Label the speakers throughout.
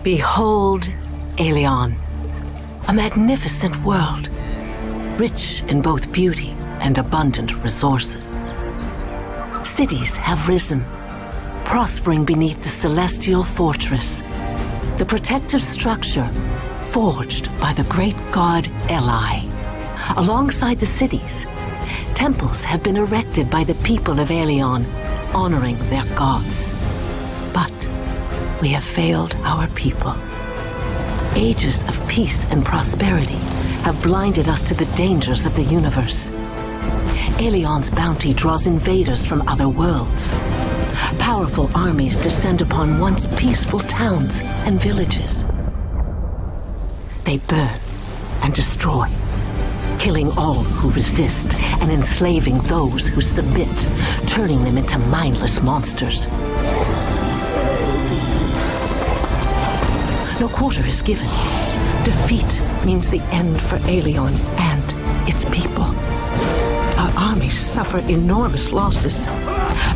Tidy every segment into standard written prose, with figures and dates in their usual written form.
Speaker 1: Behold Aelion, a magnificent world, rich in both beauty and abundant resources. Cities have risen, prospering beneath the celestial fortress, the protective structure forged by the great god Eli. Alongside the cities, temples have been erected by the people of Aelion, honoring their gods. But we have failed our people. Ages of peace and prosperity have blinded us to the dangers of the universe. Aelion's bounty draws invaders from other worlds. Powerful armies descend upon once peaceful towns and villages. They burn and destroy, killing all who resist and enslaving those who submit, turning them into mindless monsters. No quarter is given. Defeat means the end for Aelion and its people. Our armies suffer enormous losses.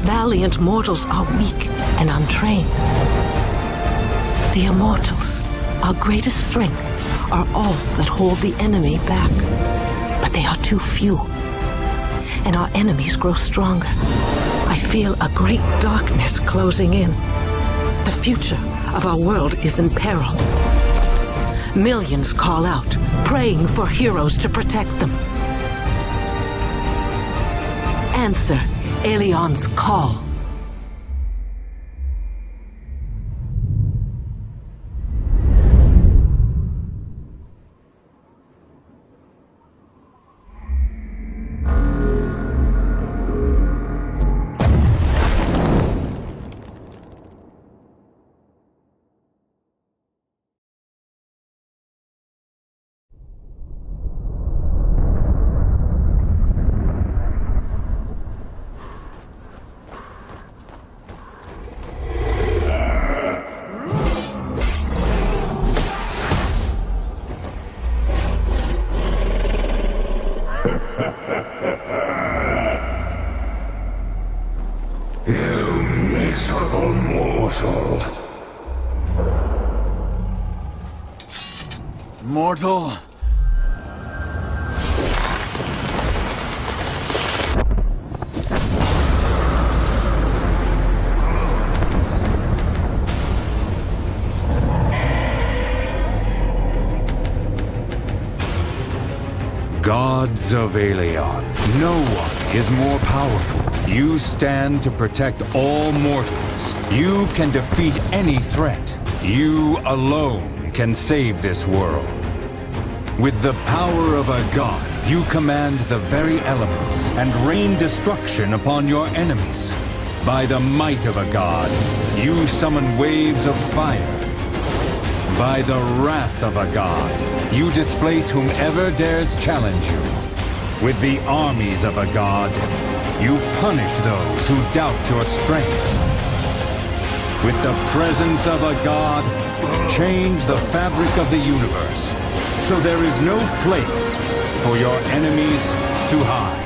Speaker 1: Valiant mortals are weak and untrained. The immortals, our greatest strength, are all that hold the enemy back. But they are too few, and our enemies grow stronger. I feel a great darkness closing in. The future of our world is in peril. Millions call out, praying for heroes to protect them. Answer Aelion's call.
Speaker 2: Mortal?
Speaker 3: Gods of Aelion, no one is more powerful. You stand to protect all mortals. You can defeat any threat. You alone can save this world. With the power of a god, you command the very elements and rain destruction upon your enemies. By the might of a god, you summon waves of fire. By the wrath of a god, you displace whomever dares challenge you. With the armies of a god, you punish those who doubt your strength. With the presence of a god, change the fabric of the universe, so there is no place for your enemies to hide.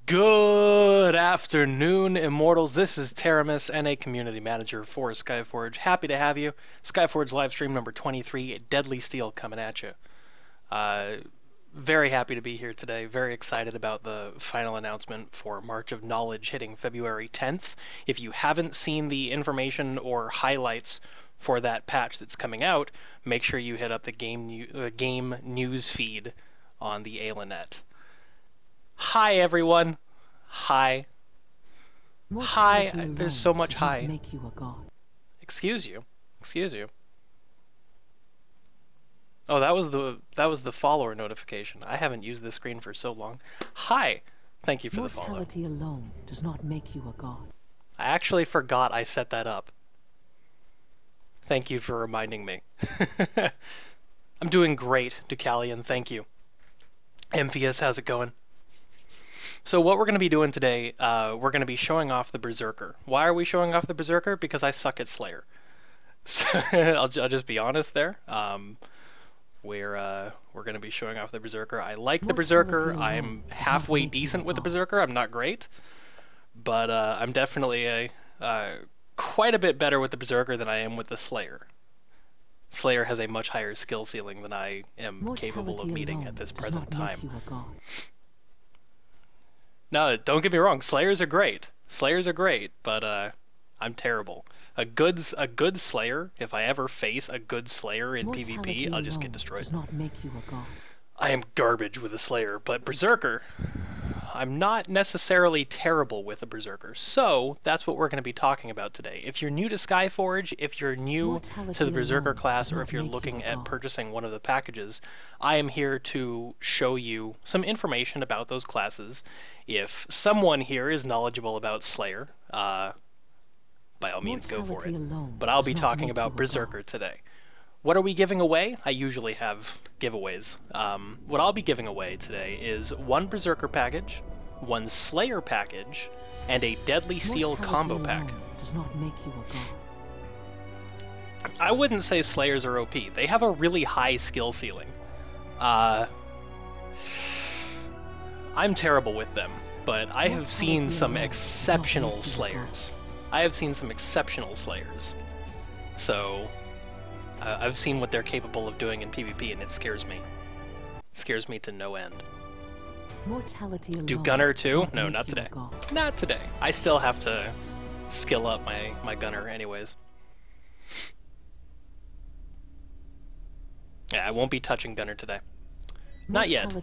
Speaker 2: Good afternoon, Immortals. This is Teremus, and a Community Manager for Skyforge. Happy to have you. Skyforge Livestream number 23, Deadly Steel coming at you. Very happy to be here today. Very excited about the final announcement for March of Knowledge hitting February 10th. If you haven't seen the information or highlights for that patch that's coming out, make sure you hit up the game news feed on the Alinet. Hi everyone. Hi. Hi. There's so much hi.
Speaker 1: Make you a god.
Speaker 2: Excuse you. Excuse you. Oh, that was the follower notification. I haven't used this screen for so long. Hi. Thank you for the follow.
Speaker 1: Mortality alone does not make you a god.
Speaker 2: I actually forgot I set that up. Thank you for reminding me. I'm doing great, Ducalion. Thank you. Amphius, how's it going? So what we're going to be doing today, we're going to be showing off the Berserker. Why are we showing off the Berserker? Because I suck at Slayer. So I'll just be honest there. We're going to be showing off the Berserker. I like the Berserker. I'm halfway decent with the Berserker. I'm not great, but I'm definitely quite a bit better with the Berserker than I am with the Slayer. Slayer has a much higher skill ceiling than I am capable of meeting at this present time. No, don't get me wrong. Slayers are great. Slayers are great, but I'm terrible. A good Slayer. If I ever face a good Slayer in PvP, I'll just get destroyed.
Speaker 1: Does not make you a god.
Speaker 2: I am garbage with a Slayer, but Berserker, I'm not necessarily terrible with a Berserker. So that's what we're going to be talking about today. If you're new to Skyforge, if you're new to the Berserker class, or if you're looking at purchasing one of the packages, I am here to show you some information about those classes. If someone here is knowledgeable about Slayer, by all means go for it. But I'll be talking about Berserker today. What are we giving away? I usually have giveaways. What I'll be giving away today is one Berserker package, one Slayer package, and a Deadly Steel combo pack.
Speaker 1: Does not make you a god.
Speaker 2: I wouldn't say Slayers are OP. They have a really high skill ceiling. I'm terrible with them, but I have seen some exceptional Slayers. So I've seen what they're capable of doing in PvP, and it scares me. It scares me to no end. Do Gunner too? No, not today. Not today. I still have to skill up my Gunner anyways. Yeah, I won't be touching Gunner today. Not yet.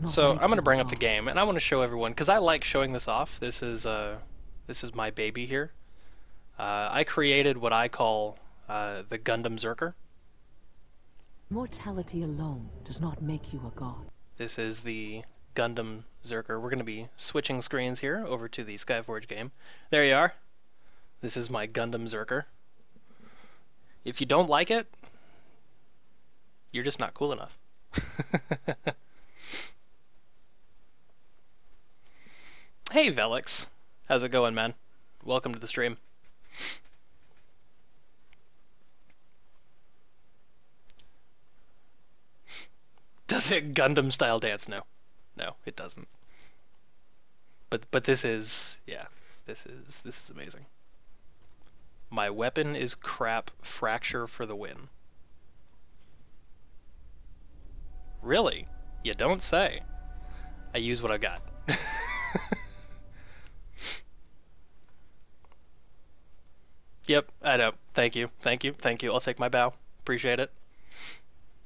Speaker 2: So I'm going to bring up the game, and I want to show everyone, because I like showing this off. This is my baby here. I created what I call the Gundam Berserker.
Speaker 1: Mortality alone does not make you a god.
Speaker 2: This is the Gundam Berserker. We're going to be switching screens here over to the Skyforge game. There you are. This is my Gundam Berserker. If you don't like it, you're just not cool enough. Hey Velix, how's it going, man? Welcome to the stream. Does it Gundam style dance? No. No, it doesn't. But this is, yeah, this is amazing. My weapon is crap. Fracture for the win. Really? You don't say. I use what I got. Yep, I know. Thank you. Thank you. Thank you. I'll take my bow. Appreciate it.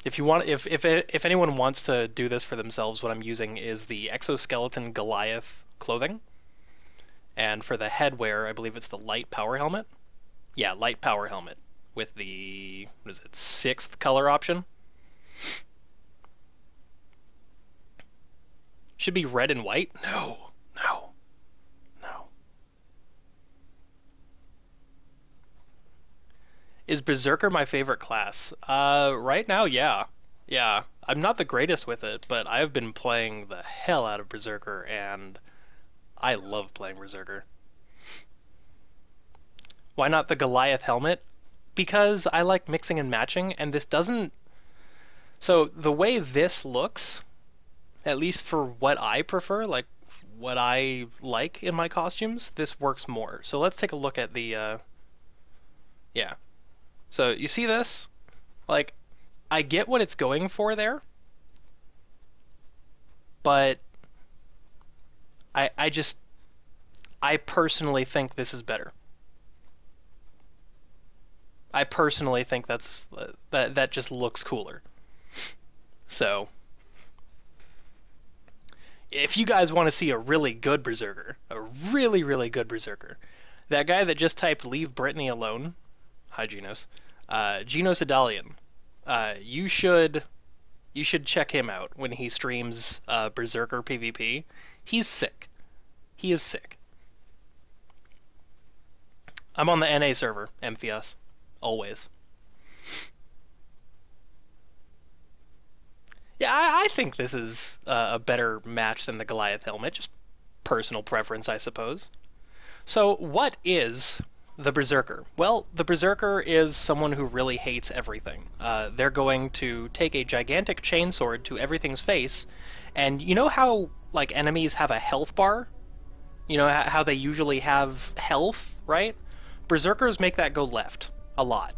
Speaker 2: If you want, if anyone wants to do this for themselves, what I'm using is the exoskeleton Goliath clothing. And for the headwear, I believe it's the light power helmet. Yeah, light power helmet with the, what is it, 6th color option. Should be red and white? No, no, no. Is Berserker my favorite class? Right now, yeah. Yeah, I'm not the greatest with it, but I've been playing the hell out of Berserker, and I love playing Berserker. Why not the Goliath helmet? Because I like mixing and matching, and this doesn't... So the way this looks, at least for what I prefer, like what I like in my costumes, this works more. So let's take a look at the, yeah. So you see this? Like, I get what it's going for there, but I personally think this is better. I personally think that just looks cooler. So, if you guys want to see a really good Berserker, a really, really good Berserker, that guy that just typed "Leave Brittany alone," hi Genos, Genos Adalian, you should check him out when he streams Berserker PvP. He's sick. He is sick. I'm on the NA server, Amphios, always. Yeah, I think this is a better match than the Goliath helmet, just personal preference, I suppose. So, what is the Berserker? Well, the Berserker is someone who really hates everything. They're going to take a gigantic chainsword to everything's face, and you know how, like, enemies have a health bar? You know how they usually have health, right? Berserkers make that go left a lot.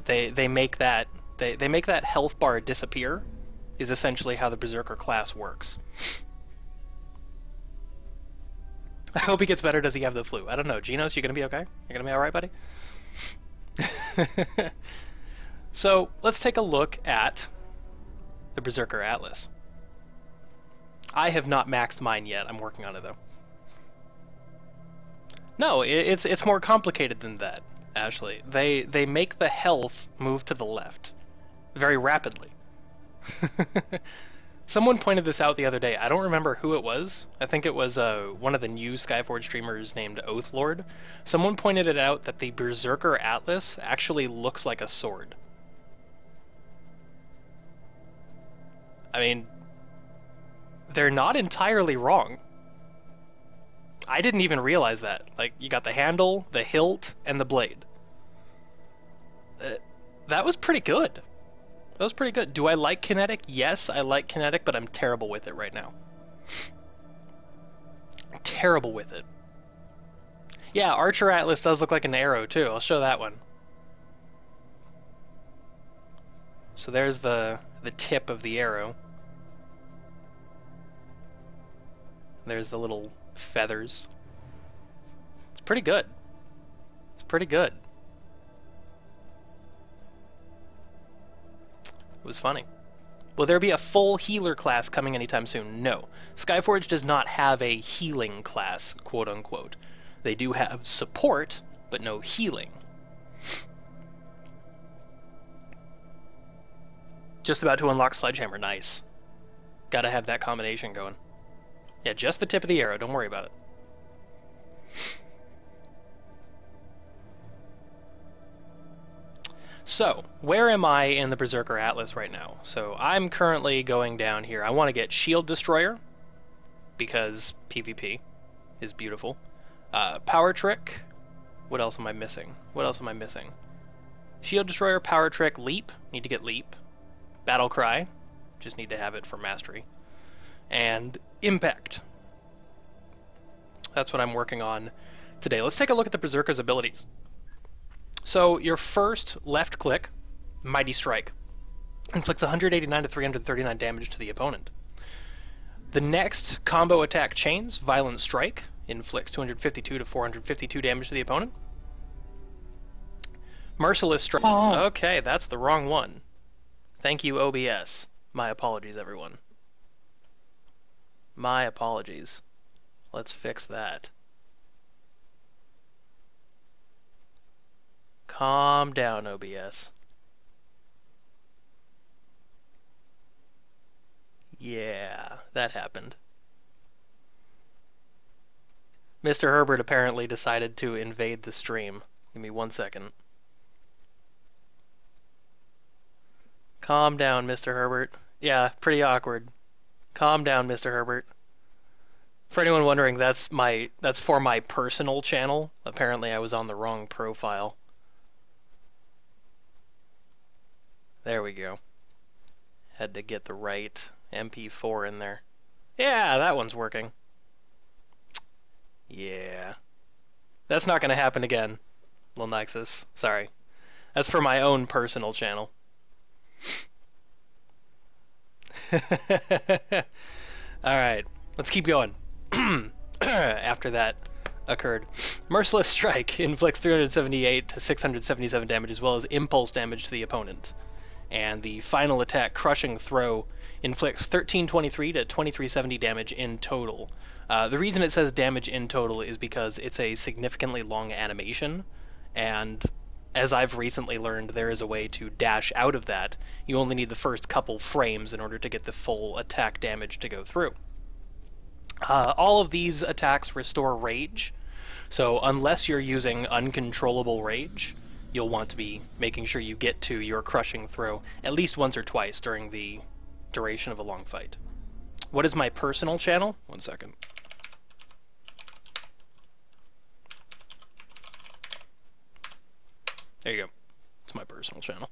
Speaker 2: They make that health bar disappear, is essentially how the Berserker class works. I hope he gets better. Does he have the flu? I don't know. Genos, you gonna be okay? You gonna be alright, buddy? So, let's take a look at the Berserker Atlas. I have not maxed mine yet. I'm working on it, though. No, it's more complicated than that, Ashley. They make the health move to the left very rapidly. Someone pointed this out the other day. I don't remember who it was. I think it was one of the new Skyforge streamers named Oathlord. Someone pointed it out that the Berserker Atlas actually looks like a sword. I mean, they're not entirely wrong. I didn't even realize that. Like, you got the handle, the hilt, and the blade. That was pretty good. That was pretty good. Do I like kinetic? Yes, I like kinetic, but I'm terrible with it right now. Terrible with it. Yeah, Archer Atlas does look like an arrow, too. I'll show that one. So there's the tip of the arrow. There's the little feathers. It's pretty good. It's pretty good. It was funny. Will there be a full healer class coming anytime soon? No. Skyforge does not have a healing class, quote unquote. They do have support, but no healing. Just about to unlock Sledgehammer. Nice. Gotta have that combination going. Yeah, just the tip of the arrow. Don't worry about it. So, where am I in the Berserker Atlas right now? So, I'm currently going down here. I want to get Shield Destroyer, because PvP is beautiful. Power Trick. What else am I missing? What else am I missing? Shield Destroyer, Power Trick, Leap. Need to get Leap. Battle Cry. Just need to have it for Mastery. And Impact. That's what I'm working on today. Let's take a look at the Berserker's abilities. So your first left click, Mighty Strike, inflicts 189 to 339 damage to the opponent. The next combo attack, Chains, Violent Strike, inflicts 252 to 452 damage to the opponent. Merciless Strike. Oh. Okay, that's the wrong one. Thank you, OBS. My apologies, everyone. My apologies. Let's fix that. Calm down, OBS. Yeah, that happened. Mr. Herbert apparently decided to invade the stream. Give me 1 second. Calm down, Mr. Herbert. Yeah, pretty awkward. Calm down, Mr. Herbert. For anyone wondering, that's for my personal channel. Apparently I was on the wrong profile. There we go. Had to get the right MP4 in there. Yeah, that one's working. Yeah. That's not going to happen again, Lil Nexus. Sorry. That's for my own personal channel. Alright, let's keep going. After that occurred. Merciless Strike inflicts 378 to 677 damage as well as impulse damage to the opponent. And the final attack, Crushing Throw, inflicts 1323 to 2370 damage in total. The reason it says damage in total is because it's a significantly long animation, and as I've recently learned, there is a way to dash out of that. You only need the first couple frames in order to get the full attack damage to go through. All of these attacks restore rage, so unless you're using uncontrollable rage, you'll want to be making sure you get to your Crushing Throw at least once or twice during the duration of a long fight. What is my personal channel? One second. There you go. It's my personal channel.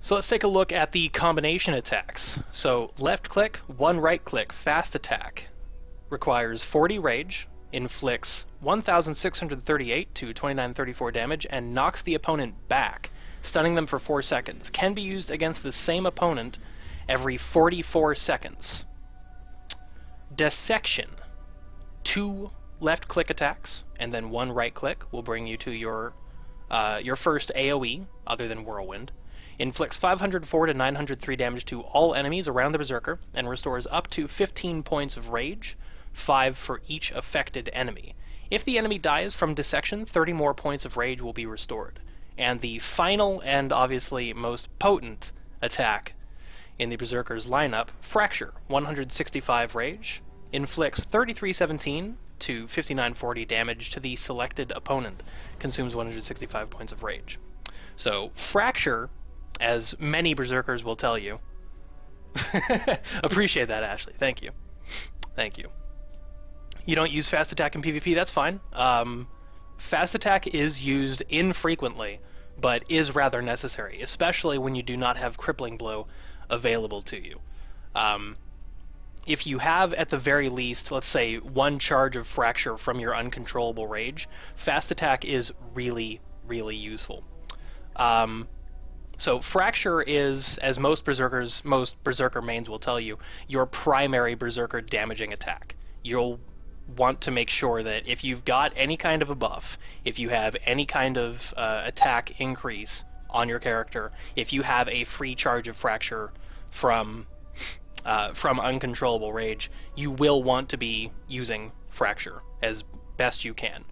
Speaker 2: So let's take a look at the combination attacks. So left click, one right click, fast attack. Requires 40 rage, inflicts 1,638 to 2,934 damage, and knocks the opponent back, stunning them for 4 seconds. Can be used against the same opponent every 44 seconds. Dissection. 2 left click attacks, and then 1 right click will bring you to your first AoE, other than Whirlwind. Inflicts 504 to 903 damage to all enemies around the Berserker, and restores up to 15 points of rage, 5 for each affected enemy. If the enemy dies from dissection, 30 more points of rage will be restored. And the final and obviously most potent attack in the Berserker's lineup, Fracture, 165 rage, inflicts 3317 to 5940 damage to the selected opponent, consumes 165 points of rage. So Fracture, as many Berserkers will tell you, appreciate that, Ashley, thank you. Thank you. You don't use fast attack in PvP, that's fine. Fast attack is used infrequently, but is rather necessary, especially when you do not have Crippling Blow available to you. If you have, at the very least, let's say, 1 charge of Fracture from your uncontrollable rage, fast attack is really, really useful. So Fracture is, as most Berserker mains will tell you, your primary Berserker damaging attack. You'll want to make sure that if you've got any kind of a buff, if you have any kind of attack increase on your character, if you have a free charge of Fracture from uncontrollable rage, you will want to be using Fracture as best you can.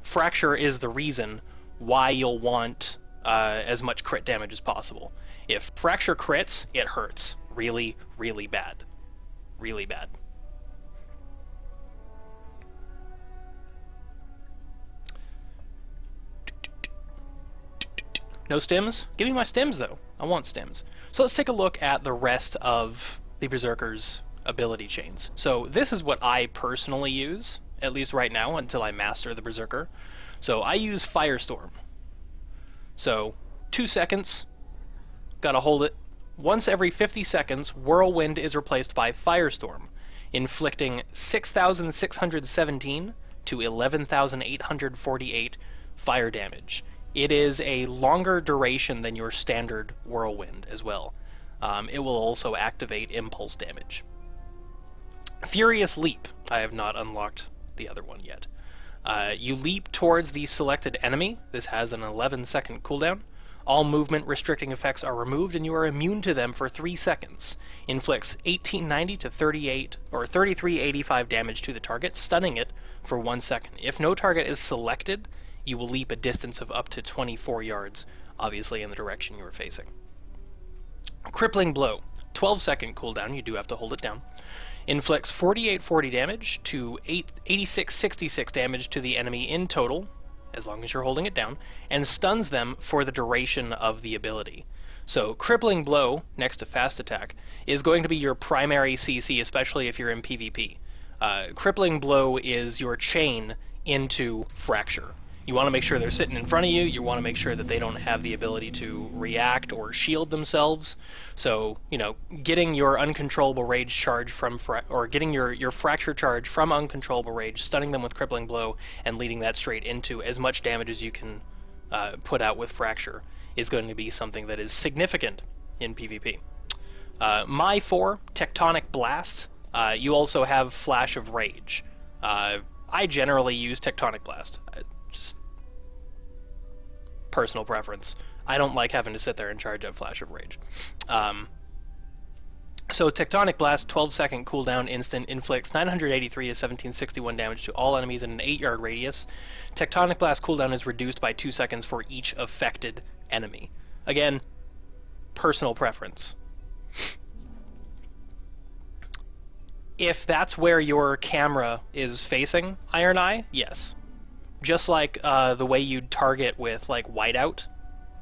Speaker 2: Fracture is the reason why you'll want as much crit damage as possible. If Fracture crits, it hurts really, really bad. Really bad. No stims? Give me my stims, though. I want stims. So let's take a look at the rest of the Berserker's ability chains. So this is what I personally use, at least right now, until I master the Berserker. So I use Firestorm. So 2 seconds, gotta hold it. Once every 50 seconds, Whirlwind is replaced by Firestorm, inflicting 6,617 to 11,848 fire damage. It is a longer duration than your standard Whirlwind as well. It will also activate impulse damage. Furious Leap. I have not unlocked the other one yet. You leap towards the selected enemy. This has an 11-second cooldown. All movement restricting effects are removed and you are immune to them for 3 seconds. Inflicts 1890 to 3385 damage to the target, stunning it for 1 second. If no target is selected, you will leap a distance of up to 24 yards, obviously in the direction you are facing. Crippling Blow. 12-second cooldown, you do have to hold it down. Inflicts 4840 damage to 8666 damage to the enemy in total, as long as you're holding it down, and stuns them for the duration of the ability. So Crippling Blow, next to Fast Attack, is going to be your primary CC, especially if you're in PvP. Crippling Blow is your chain into Fracture. You want to make sure they're sitting in front of you. You want to make sure that they don't have the ability to react or shield themselves. So, you know, getting your uncontrollable rage charge from, getting your fracture charge from uncontrollable rage, stunning them with crippling blow, and leading that straight into as much damage as you can put out with fracture is going to be something that is significant in PvP. My 4, Tectonic Blast. You also have Flash of Rage. I generally use Tectonic Blast. Just personal preference. I don't like having to sit there and charge up Flash of Rage. So Tectonic Blast, 12-second cooldown instant, inflicts 983 to 1761 damage to all enemies in an 8-yard radius. Tectonic Blast cooldown is reduced by 2 seconds for each affected enemy. Again, personal preference. If that's where your camera is facing, Iron Eye, yes. Just like the way you'd target with like Whiteout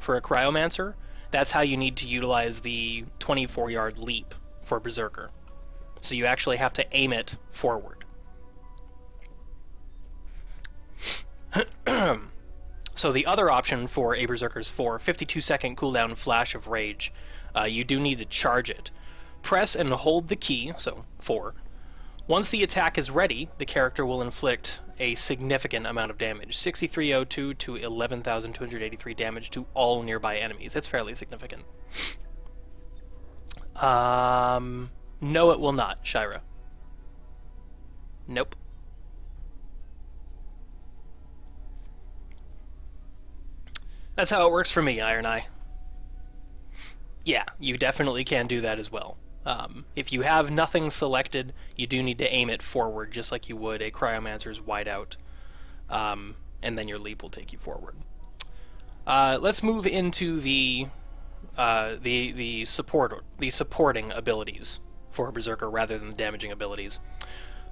Speaker 2: for a Cryomancer, that's how you need to utilize the 24-yard leap for Berserker. So you actually have to aim it forward. So the other option for a Berserker's 4, 52-second cooldown Flash of Rage, you do need to charge it. Press and hold the key, so 4. Once the attack is ready, the character will inflict a significant amount of damage, 6302 to 11,283 damage to all nearby enemies. It's fairly significant. No, it will not, Shira. Nope. That's how it works for me, Iron Eye. Yeah, you definitely can do that as well. If you have nothing selected, you do need to aim it forward, just like you would a Cryomancer's Whiteout, and then your leap will take you forward. Let's move into the supporting abilities for Berserker rather than the damaging abilities.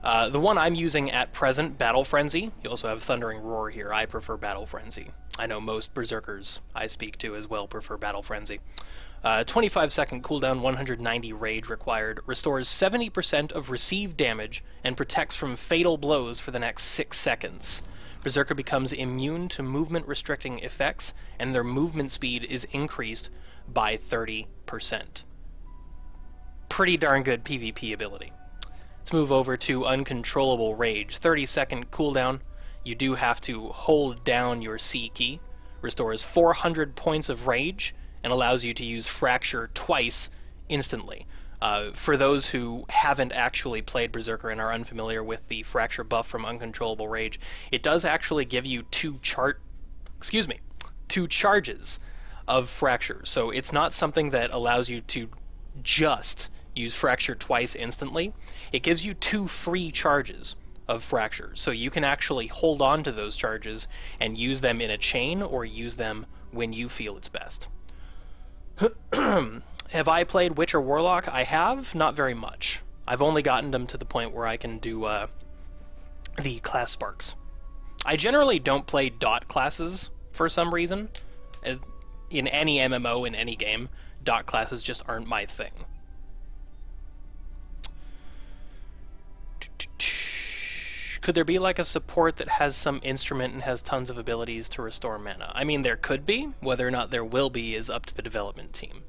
Speaker 2: The one I'm using at present, Battle Frenzy. You also have Thundering Roar here. I prefer Battle Frenzy. I know most Berserkers I speak to as well prefer Battle Frenzy. 25-second cooldown, 190 rage required, restores 70% of received damage, and protects from fatal blows for the next 6 seconds. Berserker becomes immune to movement-restricting effects, and their movement speed is increased by 30%. Pretty darn good PvP ability. Let's move over to Uncontrollable Rage. 30-second cooldown. You do have to hold down your C key. Restores 400 points of rage, and allows you to use Fracture twice instantly. For those who haven't actually played Berserker and are unfamiliar with the Fracture buff from Uncontrollable Rage, it does actually give you two charges of Fracture. So it's not something that allows you to just use Fracture twice instantly. It gives you 2 free charges of Fracture. So you can actually hold on to those charges and use them in a chain or use them when you feel it's best. Have I played Witch or Warlock? I have, not very much. I've only gotten them to the point where I can do the class sparks. I generally don't play dot classes for some reason. In any MMO, in any game, dot classes just aren't my thing. Could there be like a support that has some instrument and has tons of abilities to restore mana? I mean, there could be. Whether or not there will be is up to the development team.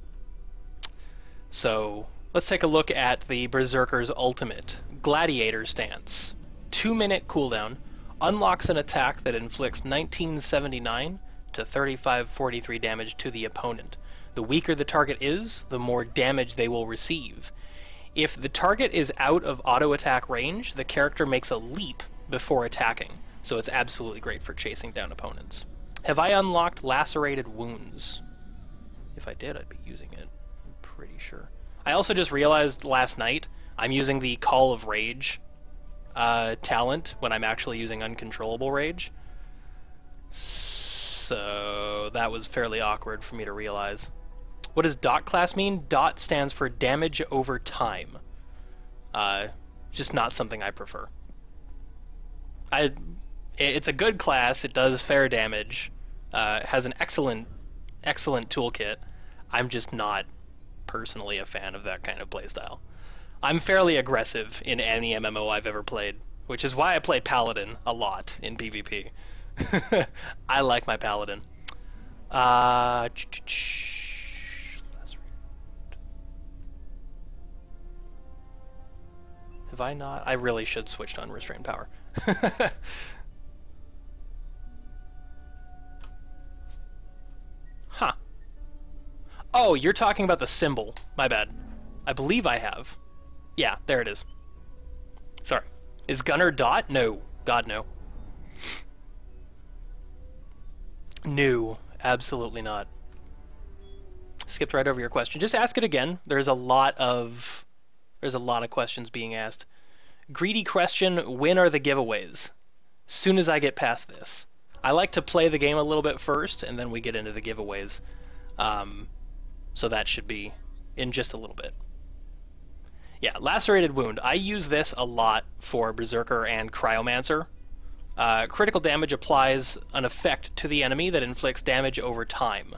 Speaker 2: So let's take a look at the Berserker's ultimate, Gladiator Stance. 2-minute cooldown, unlocks an attack that inflicts 1979 to 3543 damage to the opponent. The weaker the target is, the more damage they will receive. If the target is out of auto-attack range, the character makes a leap before attacking, so it's absolutely great for chasing down opponents. Have I unlocked Lacerated Wounds? If I did, I'd be using it. I'm pretty sure. I also just realized last night I'm using the Call of Rage talent when I'm actually using Uncontrollable Rage. So that was fairly awkward for me to realize. What does dot class mean? Dot stands for damage over time. Just not something I prefer. It's a good class. It does fair damage. Has an excellent toolkit. I'm just not personally a fan of that kind of playstyle. I'm fairly aggressive in any MMO I've ever played, which is why I play Paladin a lot in PvP. I like my paladin. Have I not? I really should switch to unrestrained power. Huh. Oh, you're talking about the symbol. My bad. I believe I have. Yeah, there it is. Sorry. Is Gunner dot? No. God, no. No, absolutely not. Skipped right over your question. Just ask it again. There's a lot of questions being asked. Greedy question, when are the giveaways? Soon as I get past this. I like to play the game a little bit first, and then we get into the giveaways. So that should be in just a little bit. Yeah, Lacerated Wound. I use this a lot for Berserker and Cryomancer. Critical damage applies an effect to the enemy that inflicts damage over time.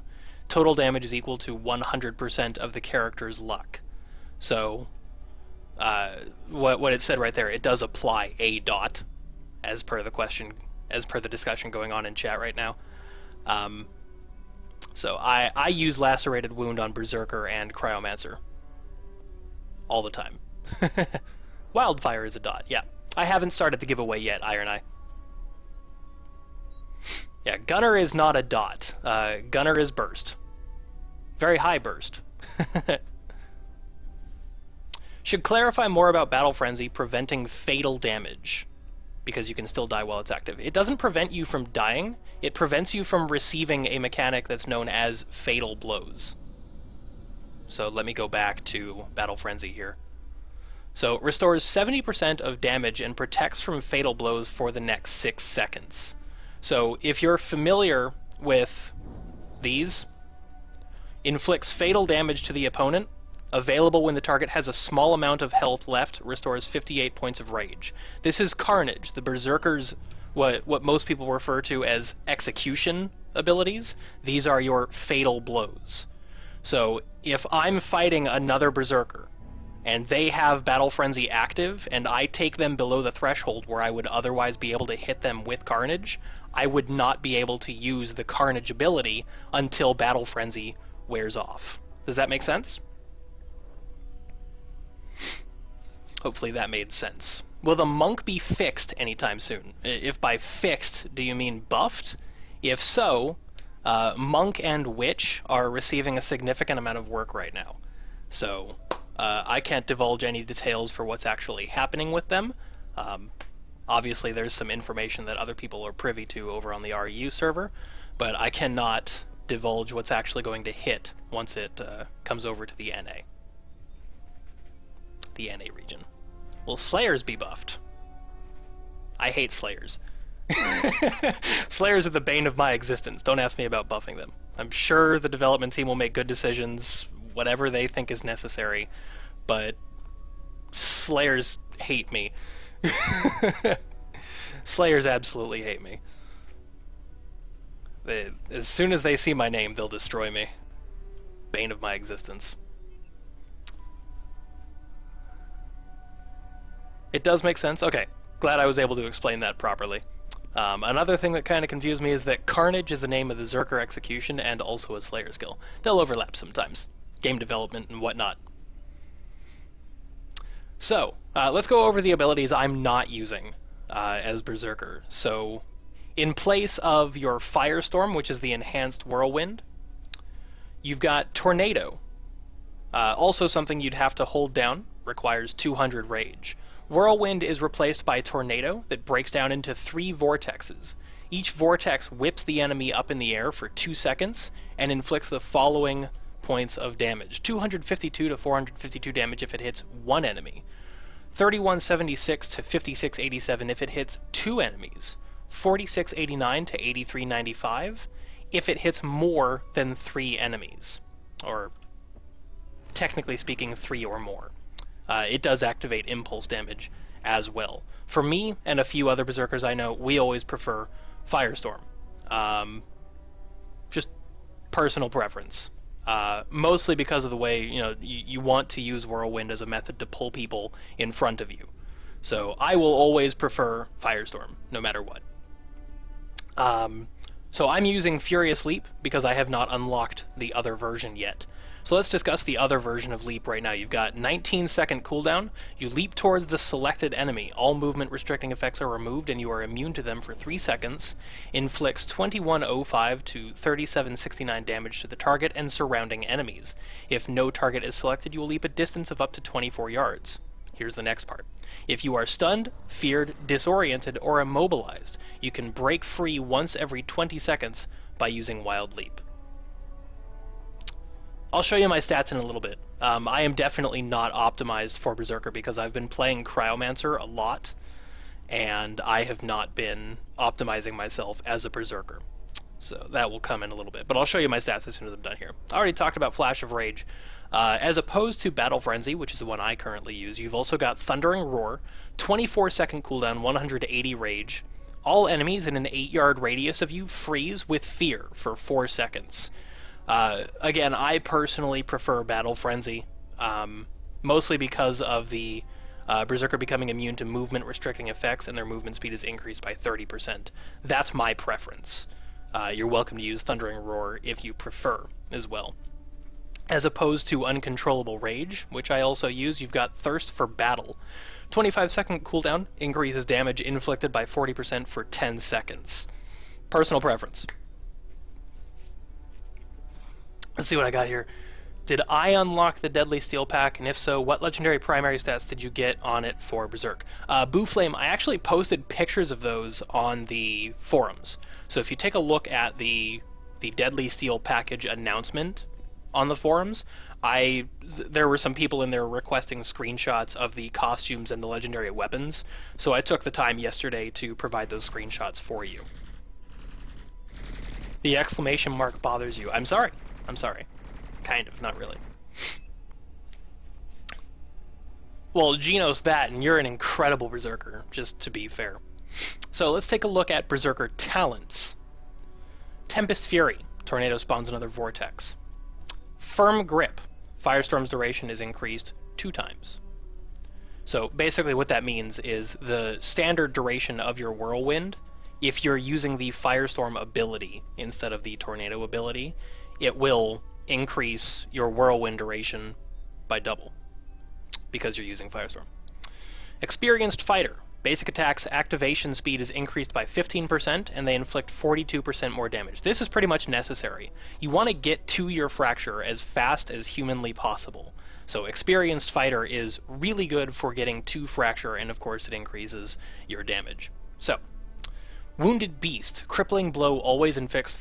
Speaker 2: Total damage is equal to 100% of the character's luck. So, what it said right there, it does apply a dot, as per the question, as per the discussion going on in chat right now. So I use Lacerated Wound on Berserker and Cryomancer all the time. Wildfire is a dot, yeah. I haven't started the giveaway yet, Iron Eye. Yeah, Gunner is not a dot. Gunner is burst. Very high burst. Should clarify more about Battle Frenzy preventing fatal damage, because you can still die while it's active. It doesn't prevent you from dying, it prevents you from receiving a mechanic that's known as Fatal Blows. So let me go back to Battle Frenzy here. So it restores 70% of damage and protects from Fatal Blows for the next 6 seconds. So if you're familiar with these, inflicts fatal damage to the opponent, available when the target has a small amount of health left, restores 58 points of rage. This is Carnage, the Berserker's, what most people refer to as execution abilities. These are your fatal blows. So if I'm fighting another Berserker, and they have Battle Frenzy active, and I take them below the threshold where I would otherwise be able to hit them with Carnage, I would not be able to use the Carnage ability until Battle Frenzy wears off. Does that make sense? Hopefully that made sense. Will the monk be fixed anytime soon? If by fixed, do you mean buffed? If so, monk and witch are receiving a significant amount of work right now. So I can't divulge any details for what's actually happening with them. Obviously there's some information that other people are privy to over on the REU server, but I cannot divulge what's actually going to hit once it comes over to the NA. The NA region. Will Slayers be buffed? I hate Slayers. Slayers are the bane of my existence. Don't ask me about buffing them. I'm sure the development team will make good decisions, whatever they think is necessary, but Slayers hate me. Slayers absolutely hate me. As soon as they see my name, they'll destroy me. Bane of my existence. It does make sense? Okay. Glad I was able to explain that properly. Another thing that kind of confused me is that Carnage is the name of the Berserker execution and also a Slayer skill. They'll overlap sometimes. Game development and whatnot. So, let's go over the abilities I'm not using as Berserker. So, in place of your Firestorm, which is the enhanced Whirlwind, you've got Tornado. Also something you'd have to hold down, requires 200 rage. Whirlwind is replaced by Tornado that breaks down into 3 vortexes. Each vortex whips the enemy up in the air for 2 seconds and inflicts the following points of damage. 252 to 452 damage if it hits 1 enemy. 3176 to 5687 if it hits 2 enemies. 4689 to 8395 if it hits more than 3 enemies. Or, technically speaking, 3 or more. It does activate impulse damage as well. For me and a few other Berserkers I know, we always prefer Firestorm. Just personal preference. Mostly because of the way, you want to use Whirlwind as a method to pull people in front of you. So I will always prefer Firestorm, no matter what. So I'm using Furious Leap because I have not unlocked the other version yet. So let's discuss the other version of Leap right now. You've got 19-second cooldown. You leap towards the selected enemy. All movement restricting effects are removed and you are immune to them for 3 seconds. Inflicts 2105 to 3769 damage to the target and surrounding enemies. If no target is selected, you will leap a distance of up to 24 yards. Here's the next part. If you are stunned, feared, disoriented, or immobilized, you can break free once every 20 seconds by using Wild Leap. I'll show you my stats in a little bit. I am definitely not optimized for Berserker because I've been playing Cryomancer a lot, and I have not been optimizing myself as a Berserker. So that will come in a little bit, but I'll show you my stats as soon as I'm done here. I already talked about Flash of Rage. As opposed to Battle Frenzy, which is the one I currently use, you've also got Thundering Roar, 24-second cooldown, 180 rage. All enemies in an 8-yard radius of you freeze with fear for 4 seconds. Again, I personally prefer Battle Frenzy, mostly because of the Berserker becoming immune to movement restricting effects and their movement speed is increased by 30%. That's my preference. You're welcome to use Thundering Roar if you prefer as well. As opposed to Uncontrollable Rage, which I also use, you've got Thirst for Battle. 25-second cooldown, increases damage inflicted by 40% for 10 seconds. Personal preference. Let's see what I got here. Did I unlock the Deadly Steel pack, and if so, what legendary primary stats did you get on it for Berserk? Boo Flame, I actually posted pictures of those on the forums. So if you take a look at the Deadly Steel package announcement on the forums, there were some people in there requesting screenshots of the costumes and the legendary weapons, so I took the time yesterday to provide those screenshots for you. The exclamation mark bothers you. I'm sorry. I'm sorry. Kind of, not really. Well, Genos that, and you're an incredible Berserker, just to be fair. So let's take a look at Berserker talents. Tempest Fury. Tornado spawns another vortex. Firm Grip. Firestorm's duration is increased 2 times. So basically what that means is the standard duration of your Whirlwind, if you're using the Firestorm ability instead of the Tornado ability, it will increase your Whirlwind duration by double because you're using Firestorm. Experienced Fighter. Basic attacks activation speed is increased by 15% and they inflict 42% more damage. This is pretty much necessary. You want to get to your fracture as fast as humanly possible. So Experienced Fighter is really good for getting to fracture, and of course it increases your damage. So, Wounded Beast. Crippling Blow always inflicts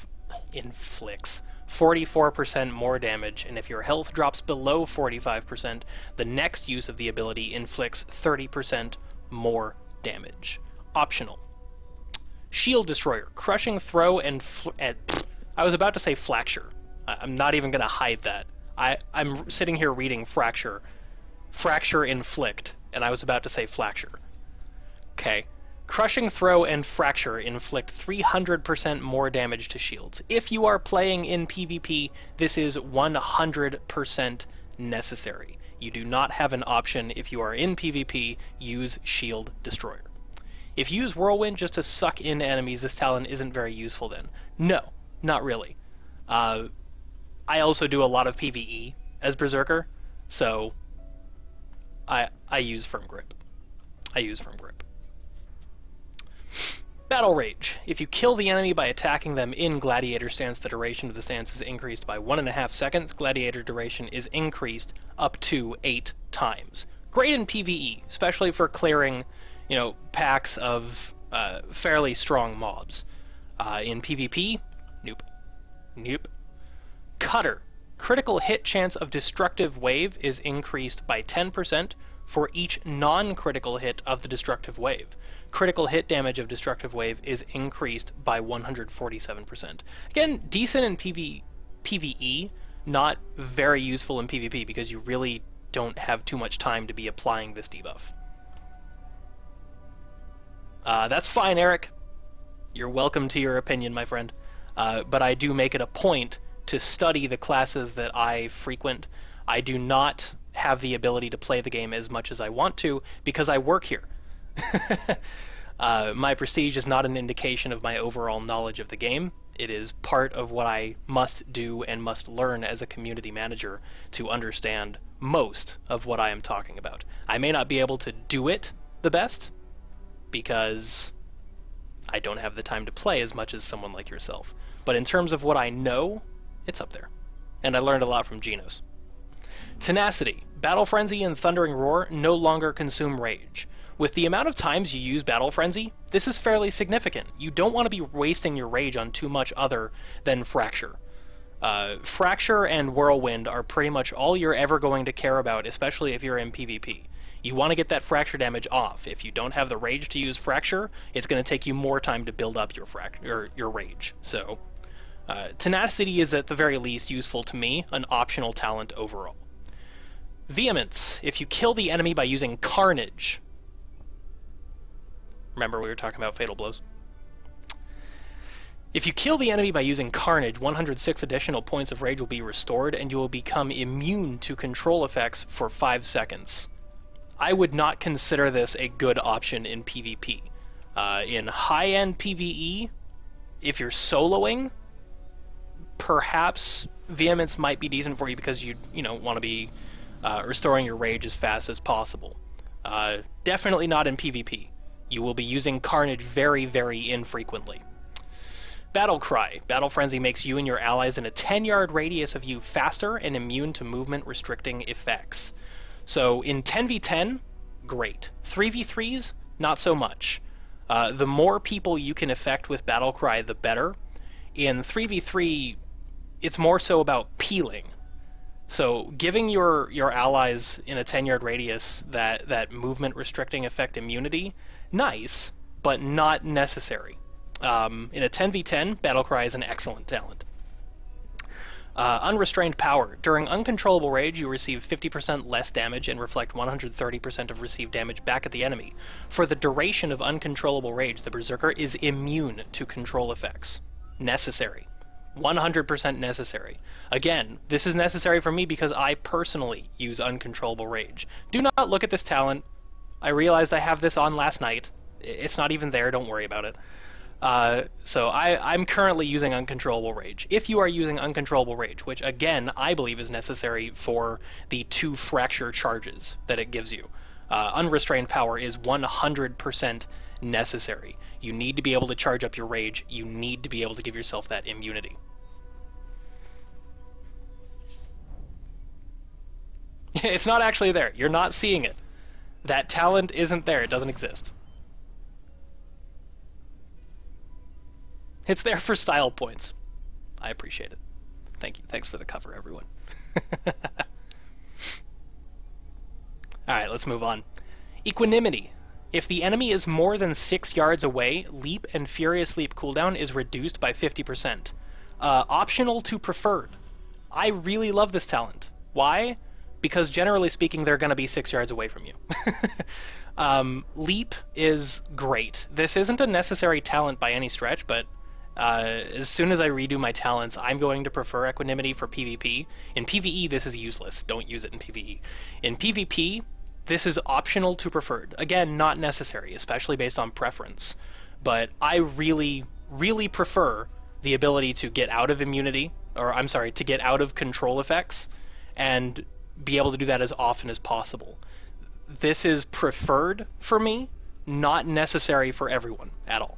Speaker 2: 44% more damage, and if your health drops below 45%, the next use of the ability inflicts 30% more damage. Optional. Shield Destroyer. Crushing Throw and... I was about to say Fracture. I'm not even going to hide that. I'm sitting here reading Fracture. Fracture Inflict, and I was about to say Fracture. Okay. Crushing Throw and Fracture inflict 300% more damage to shields. If you are playing in PvP, this is 100% necessary. You do not have an option if you are in PvP, use Shield Destroyer. If you use Whirlwind just to suck in enemies, this talent isn't very useful then. No, not really. I also do a lot of PvE as Berserker, so I use Firm Grip. Battle Rage. If you kill the enemy by attacking them in Gladiator stance, the duration of the stance is increased by 1.5 seconds. Gladiator duration is increased up to 8 times. Great in PvE, especially for clearing, packs of fairly strong mobs. In PvP, nope. Cutter. Critical hit chance of Destructive Wave is increased by 10% for each non-critical hit of the Destructive Wave. Critical hit damage of Destructive Wave is increased by 147%. Again, decent in PvE, not very useful in PvP because you really don't have too much time to be applying this debuff. That's fine, Eric. You're welcome to your opinion, my friend. But I do make it a point to study the classes that I frequent. I do not have the ability to play the game as much as I want to because I work here. My prestige is not an indication of my overall knowledge of the game. It is part of what I must do and must learn as a community manager to understand most of what I am talking about. I may not be able to do it the best because I don't have the time to play as much as someone like yourself. But in terms of what I know, it's up there. And I learned a lot from Genos. Tenacity. Battle Frenzy and Thundering Roar no longer consume rage. With the amount of times you use Battle Frenzy, this is fairly significant. You don't want to be wasting your rage on too much other than Fracture. Fracture and Whirlwind are pretty much all you're ever going to care about, especially if you're in PvP. You want to get that Fracture damage off. If you don't have the rage to use Fracture, it's going to take you more time to build up your rage. So, Tenacity is at the very least useful to me, an optional talent overall. Vehemence. If you kill the enemy by using Carnage... Remember we were talking about Fatal Blows? If you kill the enemy by using Carnage, 106 additional points of rage will be restored, and you will become immune to control effects for 5 seconds. I would not consider this a good option in PvP. In high-end PvE, if you're soloing, perhaps Vehemence might be decent for you because you want to be restoring your rage as fast as possible. Definitely not in PvP. You will be using Carnage very, very infrequently. Battle Cry. Battle Frenzy makes you and your allies in a 10-yard radius of you faster and immune to movement restricting effects. So in 10v10, great. 3v3s, not so much. The more people you can affect with Battle Cry, the better. In 3v3, it's more so about peeling. So giving your allies in a 10-yard radius that movement restricting effect immunity, nice, but not necessary. In a 10v10, Battlecry is an excellent talent. Unrestrained Power. During uncontrollable rage, you receive 50% less damage and reflect 130% of received damage back at the enemy. For the duration of uncontrollable rage, the Berserker is immune to control effects. Necessary. 100% necessary. Again, this is necessary for me because I personally use uncontrollable rage. Do not look at this talent. I realized I have this on last night. It's not even there, don't worry about it. So I'm currently using Uncontrollable Rage. If you are using Uncontrollable Rage, which again I believe is necessary for the 2 fracture charges that it gives you, Unrestrained Power is 100% necessary. You need to be able to charge up your rage. You need to be able to give yourself that immunity. It's not actually there. You're not seeing it. That talent isn't there. It doesn't exist. It's there for style points. I appreciate it. Thank you. Thanks for the cover, everyone. Alright, let's move on. Equanimity. If the enemy is more than 6 yards away, Leap and Furious Leap cooldown is reduced by 50%. Optional to preferred. I really love this talent. Why? Because generally speaking, they're going to be 6 yards away from you. Leap is great. This isn't a necessary talent by any stretch, but as soon as I redo my talents, I'm going to prefer Equanimity for PvP. In PvE, this is useless. Don't use it in PvE. In PvP, this is optional to preferred. Again, not necessary, especially based on preference. But I really, really prefer the ability to get out of immunity, or I'm sorry, to get out of control effects, and be able to do that as often as possible. This is preferred for me, not necessary for everyone at all.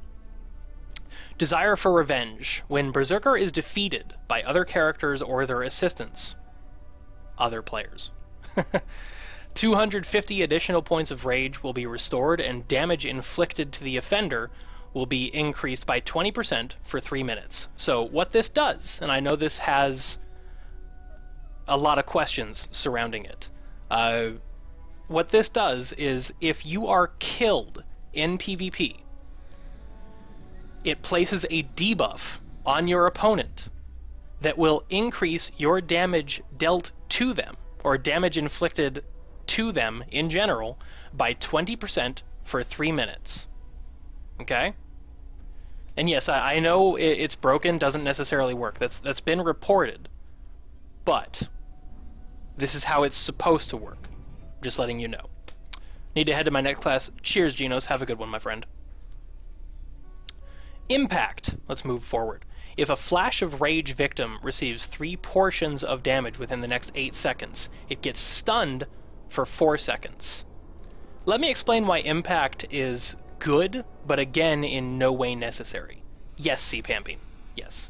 Speaker 2: Desire for Revenge. When Berserker is defeated by other characters or their assistants, other players, 250 additional points of rage will be restored, and damage inflicted to the offender will be increased by 20% for 3 minutes. So what this does, and I know this has a lot of questions surrounding it, what this does is if you are killed in PvP, it places a debuff on your opponent that will increase your damage dealt to them, or damage inflicted to them in general, by 20% for 3 minutes. Okay? And yes, I know it's broken, doesn't necessarily work. That's been reported. But this is how it's supposed to work. Just letting you know. Need to head to my next class. Cheers, Genos. Have a good one, my friend. Impact. Let's move forward. If a Flash of Rage victim receives 3 portions of damage within the next 8 seconds, it gets stunned for 4 seconds. Let me explain why Impact is good, but again, in no way necessary. Yes, C. Pamping. Yes.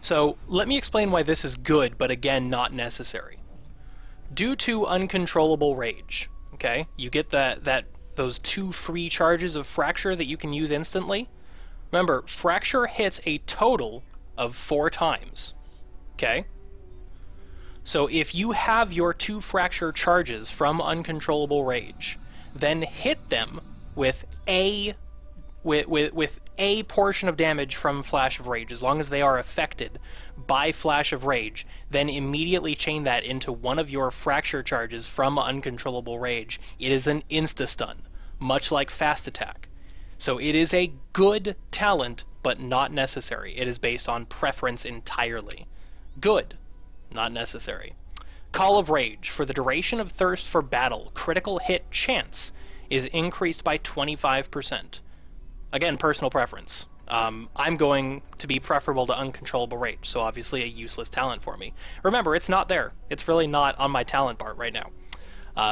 Speaker 2: So, let me explain why this is good, but again, not necessary. Due to uncontrollable rage, okay, you get those 2 free charges of Fracture that you can use instantly. Remember, Fracture hits a total of 4 times, okay? So if you have your 2 Fracture charges from uncontrollable rage, then hit them with a portion of damage from Flash of Rage, as long as they are affected by Flash of Rage, then immediately chain that into one of your Fracture charges from uncontrollable rage. It is an insta-stun, much like Fast Attack. So it is a good talent, but not necessary. It is based on preference entirely. Good, not necessary. Call of Rage. For the duration of Thirst for Battle, critical hit chance is increased by 25%. Again, personal preference. I'm going to be preferable to Uncontrollable Rage, so obviously a useless talent for me. Remember, it's not there. It's really not on my talent bar right now.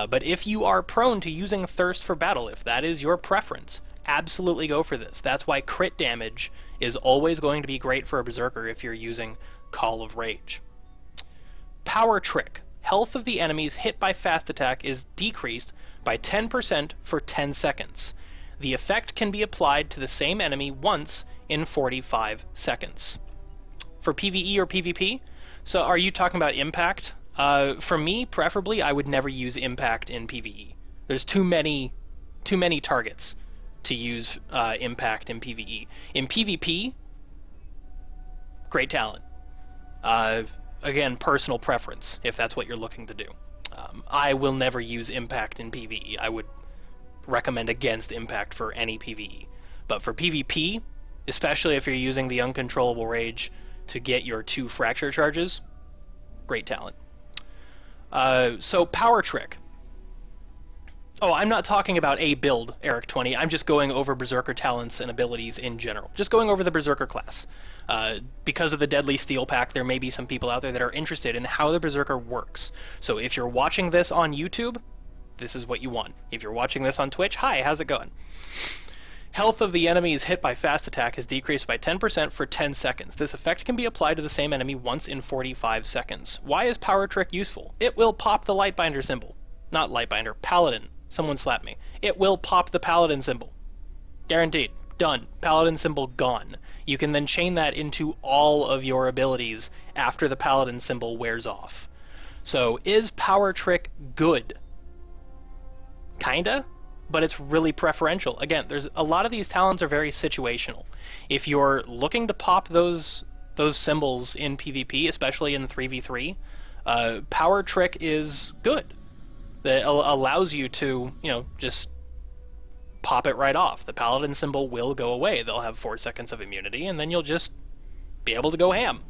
Speaker 2: But if you are prone to using Thirst for Battle, if that is your preference, absolutely go for this. That's why crit damage is always going to be great for a Berserker if you're using Call of Rage. Power Trick. Health of the enemies hit by Fast Attack is decreased by 10% for 10 seconds. The effect can be applied to the same enemy once in 45 seconds. For PvE or PvP, so are you talking about Impact? For me, preferably, I would never use Impact in PvE. There's too many targets to use Impact in PvE. In PvP, great talent. Again, personal preference, if that's what you're looking to do. I will never use Impact in PvE. I would recommend against Impact for any PvE. But for PvP, especially if you're using the Uncontrollable Rage to get your 2 Fracture charges, great talent. So Power Trick. Oh, I'm not talking about a build, Eric20. I'm just going over Berserker talents and abilities in general. Just going over the Berserker class. Because of the Deadly Steel Pack, there may be some people out there that are interested in how the Berserker works. So if you're watching this on YouTube, this is what you want. If you're watching this on Twitch, hi, how's it going? Health of the enemies hit by Fast Attack is decreased by 10% for 10 seconds. This effect can be applied to the same enemy once in 45 seconds. Why is Power Trick useful? It will pop the Lightbinder symbol. Not Lightbinder, Paladin. Someone slapped me. It will pop the Paladin symbol. Guaranteed. Done. Paladin symbol gone. You can then chain that into all of your abilities after the Paladin symbol wears off. So, is Power Trick good? Kinda, but it's really preferential. Again, there's a lot of these talents are very situational. If you're looking to pop those symbols in PvP, especially in 3v3, Power Trick is good. That allows you to, just pop it right off. The Paladin symbol will go away. They'll have 4 seconds of immunity, and then you'll just be able to go ham.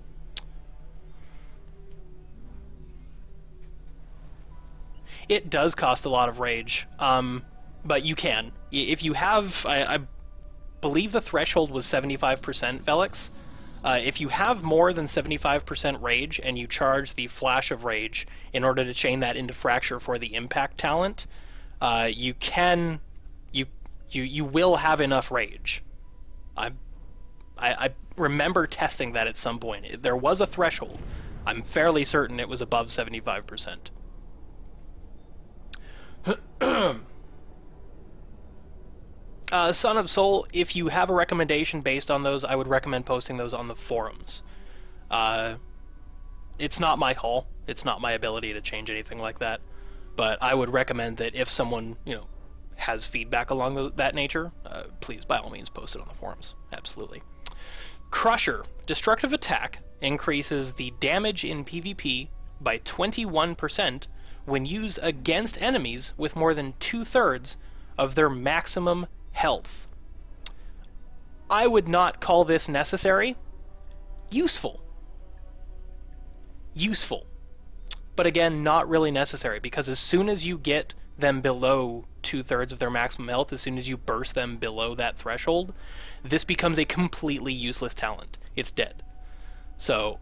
Speaker 2: It does cost a lot of rage, but you can. If you have, I believe the threshold was 75%, Velix. If you have more than 75% rage and you charge the Flash of Rage in order to chain that into Fracture for the Impact talent, you will have enough rage. I remember testing that at some point. There was a threshold. I'm fairly certain it was above 75%. Son of Soul, if you have a recommendation based on those, I would recommend posting those on the forums. It's not my call. It's not my ability to change anything like that. But I would recommend that if someone, has feedback along that nature, please, by all means, post it on the forums. Absolutely. Crusher. Destructive Attack increases the damage in PvP by 21% when used against enemies with more than 2/3 of their maximum health. I would not call this necessary. Useful. but again, not really necessary, because as soon as you get them below 2/3 of their maximum health, as soon as you burst them below that threshold, this becomes a completely useless talent. It's dead. So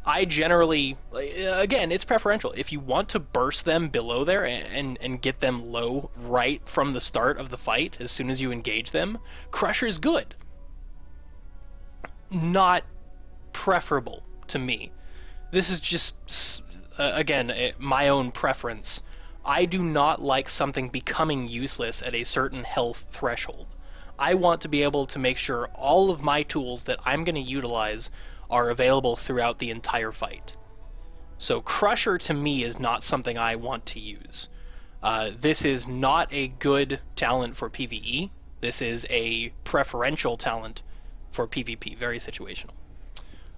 Speaker 2: I generally, again, it's preferential. If you want to burst them below there and get them low right from the start of the fight, as soon as you engage them, Crusher's good. Not preferable to me. This is just, again, my own preference. I do not like something becoming useless at a certain health threshold. I want to be able to make sure all of my tools that I'm going to utilize are available throughout the entire fight. So Crusher to me is not something I want to use. This is not a good talent for PvE. This is a preferential talent for PvP, very situational.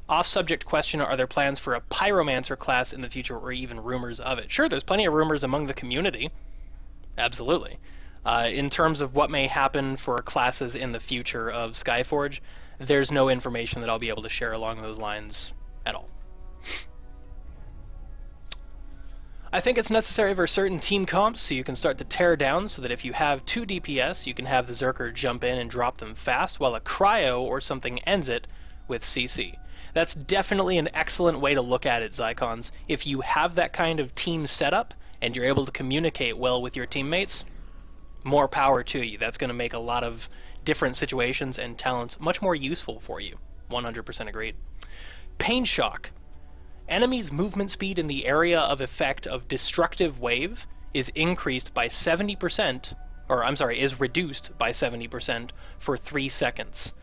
Speaker 2: Off-subject question, are there plans for a Pyromancer class in the future, or even rumors of it? Sure, there's plenty of rumors among the community. Absolutely. In terms of what may happen for classes in the future of Skyforge, there's no information that I'll be able to share along those lines at all. I think it's necessary for certain team comps so you can start to tear down, so that if you have 2 DPS, you can have the Berserker jump in and drop them fast, while a Cryo or something ends it with CC. That's definitely an excellent way to look at it, Zycons. If you have that kind of team setup, and you're able to communicate well with your teammates, more power to you. That's going to make a lot of different situations and talents much more useful for you. 100% agreed. Pain Shock. Enemies' movement speed in the area of effect of Destructive Wave is increased by 70%, or I'm sorry, is reduced by 70% for 3 seconds.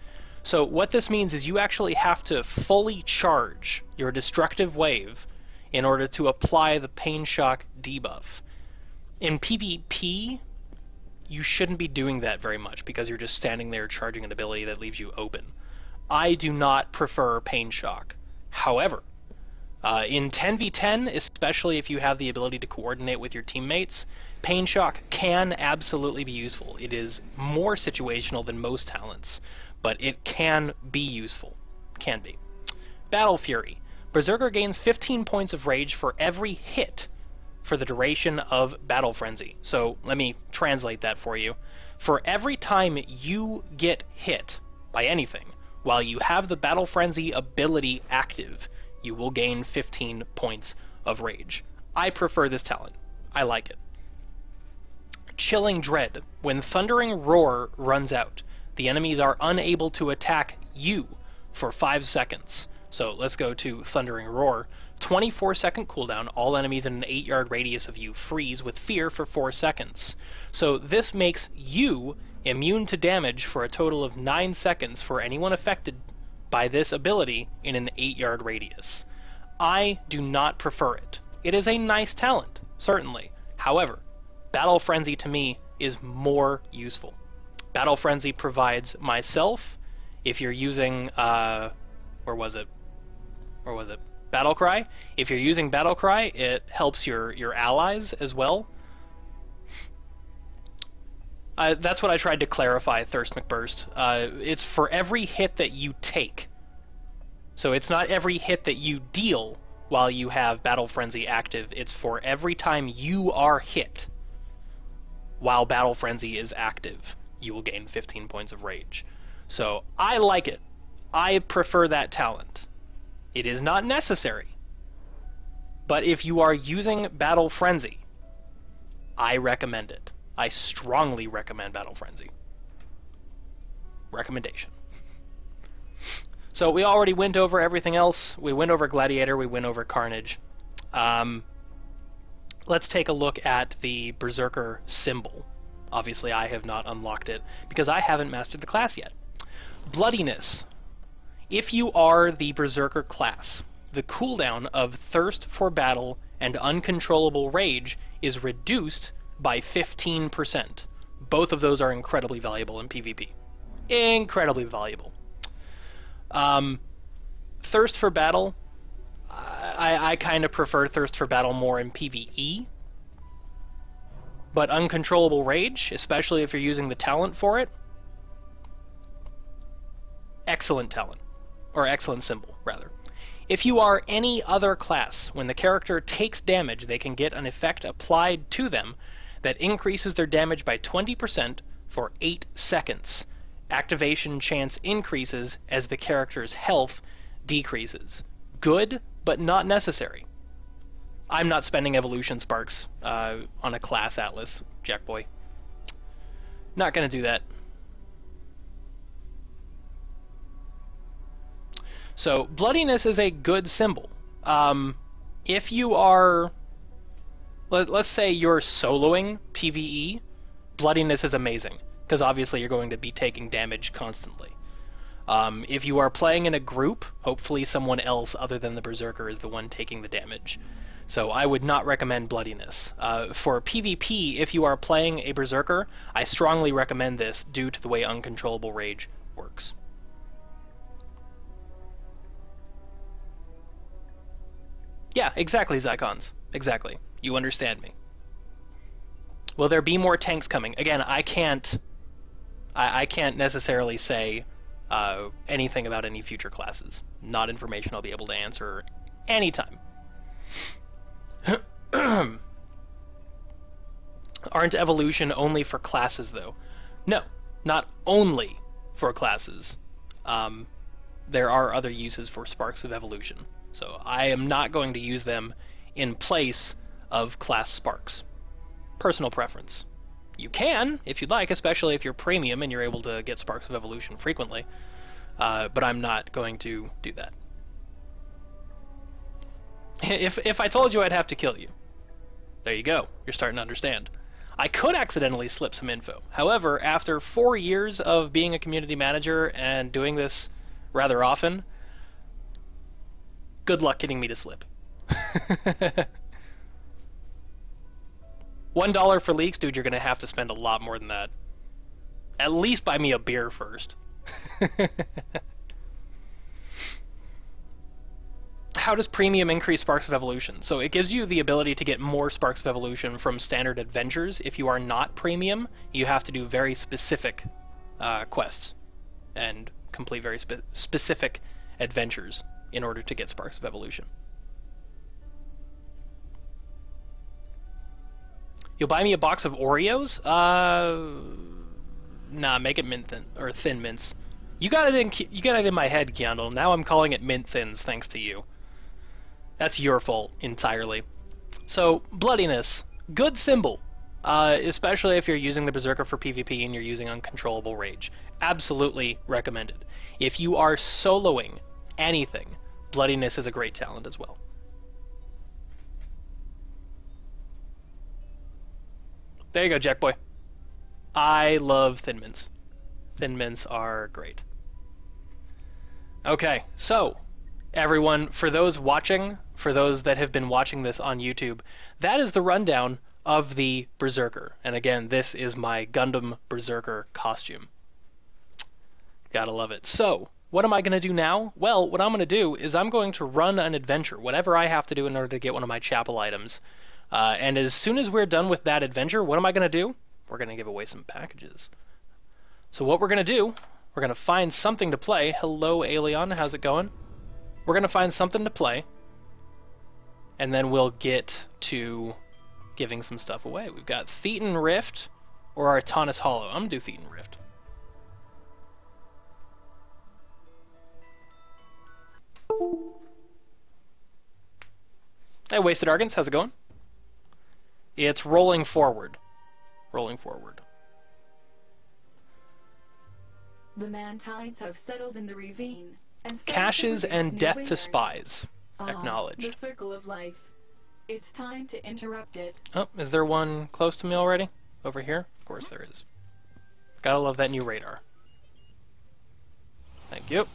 Speaker 2: So what this means is you actually have to fully charge your Destructive Wave in order to apply the Pain Shock debuff. In PvP, you shouldn't be doing that very much because you're just standing there charging an ability that leaves you open. I do not prefer Pain Shock. However, in 10v10, especially if you have the ability to coordinate with your teammates, Pain Shock can absolutely be useful. It is more situational than most talents, but it can be useful. Can be. Battle Fury. Berserker gains 15 points of rage for every hit for the duration of Battle Frenzy. So let me translate that for you. For every time you get hit by anything while you have the Battle Frenzy ability active, you will gain 15 points of rage. I prefer this talent. I like it. Chilling Dread. When Thundering Roar runs out, the enemies are unable to attack you for 5 seconds. So let's go to Thundering Roar. 24-second cooldown, all enemies in an 8-yard radius of you freeze with fear for 4 seconds. So this makes you immune to damage for a total of 9 seconds for anyone affected by this ability in an 8-yard radius. I do not prefer it. It is a nice talent, certainly. However, Battle Frenzy to me is more useful. Battle Frenzy provides myself, if you're using, where was it? Battle Cry. If you're using Battle Cry, it helps your allies as well. That's what I tried to clarify, Thirst McBurst. It's for every hit that you take. So it's not every hit that you deal while you have Battle Frenzy active. It's for every time you are hit while Battle Frenzy is active, you will gain 15 points of rage. So I like it. I prefer that talent. It is not necessary. But if you are using Battle Frenzy, I recommend it. I strongly recommend Battle Frenzy. Recommendation. So we already went over everything else. We went over Gladiator, we went over Carnage. Let's take a look at the Berserker symbol. Obviously I have not unlocked it because I haven't mastered the class yet. Bloodiness. If you are the Berserker class, the cooldown of Thirst for Battle and Uncontrollable Rage is reduced by 15%. Both of those are incredibly valuable in PvP. Incredibly valuable. Thirst for Battle, I kind of prefer Thirst for Battle more in PvE. But Uncontrollable Rage, especially if you're using the talent for it, excellent talent. Or excellent symbol, rather. If you are any other class, when the character takes damage, they can get an effect applied to them that increases their damage by 20% for 8 seconds. Activation chance increases as the character's health decreases. Good, but not necessary. I'm not spending evolution sparks on a class atlas, Jackboy. Not gonna do that. So, bloodiness is a good symbol. If you are, let's say you're soloing PvE, bloodiness is amazing, because obviously you're going to be taking damage constantly. If you are playing in a group, hopefully someone else other than the Berserker is the one taking the damage. So I would not recommend bloodiness. For PvP, if you are playing a Berserker, I strongly recommend this due to the way uncontrollable rage works. Yeah, exactly, Zycons. Exactly. You understand me. Will there be more tanks coming? Again, I can't necessarily say anything about any future classes. Not information I'll be able to answer anytime. Aren't evolution only for classes, though? No, not only for classes. There are other uses for sparks of evolution. So I am not going to use them in place of class sparks. Personal preference. You can, if you'd like, especially if you're premium and you're able to get sparks of evolution frequently. But I'm not going to do that. If I told you, I'd have to kill you. There you go. You're starting to understand. I could accidentally slip some info. However, after 4 years of being a community manager and doing this rather often, good luck getting me to slip. $1 for leaks? Dude, you're going to have to spend a lot more than that. At least buy me a beer first. How does premium increase sparks of evolution? So it gives you the ability to get more sparks of evolution from standard adventures. If you are not premium, you have to do very specific quests and complete very specific adventures in order to get sparks of evolution. You'll buy me a box of Oreos? Nah, make it mint thin or thin mints. You got it in my head, Keandle. Now I'm calling it mint thins thanks to you. That's your fault entirely. So, bloodiness, good symbol, especially if you're using the Berserker for PvP and you're using uncontrollable rage. Absolutely recommended. If you are soloing anything, bloodiness is a great talent as well. There you go, Jackboy. I love Thin Mints. Thin Mints are great. Okay, so everyone, for those watching, for those that have been watching this on YouTube, that is the rundown of the Berserker. And again, this is my Gundam Berserker costume. Gotta love it. So, what am I going to do now? Well, what I'm going to do is I'm going to run an adventure, whatever I have to do in order to get one of my chapel items. And as soon as we're done with that adventure, what am I going to do? We're going to give away some packages. So what we're going to do, we're going to find something to play. Hello, Alien. How's it going? We're going to find something to play. And then we'll get to giving some stuff away. We've got Thetan Rift or Artanis Hollow. I'm going to do Thetan Rift. Hey, Wasted Argons. How's it going? It's rolling forward. Rolling forward.
Speaker 4: The man-tides have settled in the ravine. And
Speaker 2: Caches and death to spies. Acknowledged.
Speaker 4: The circle of life. It's time to interrupt it.
Speaker 2: Oh, is there one close to me already? Over here? Of course there is. Gotta love that new radar. Thank you.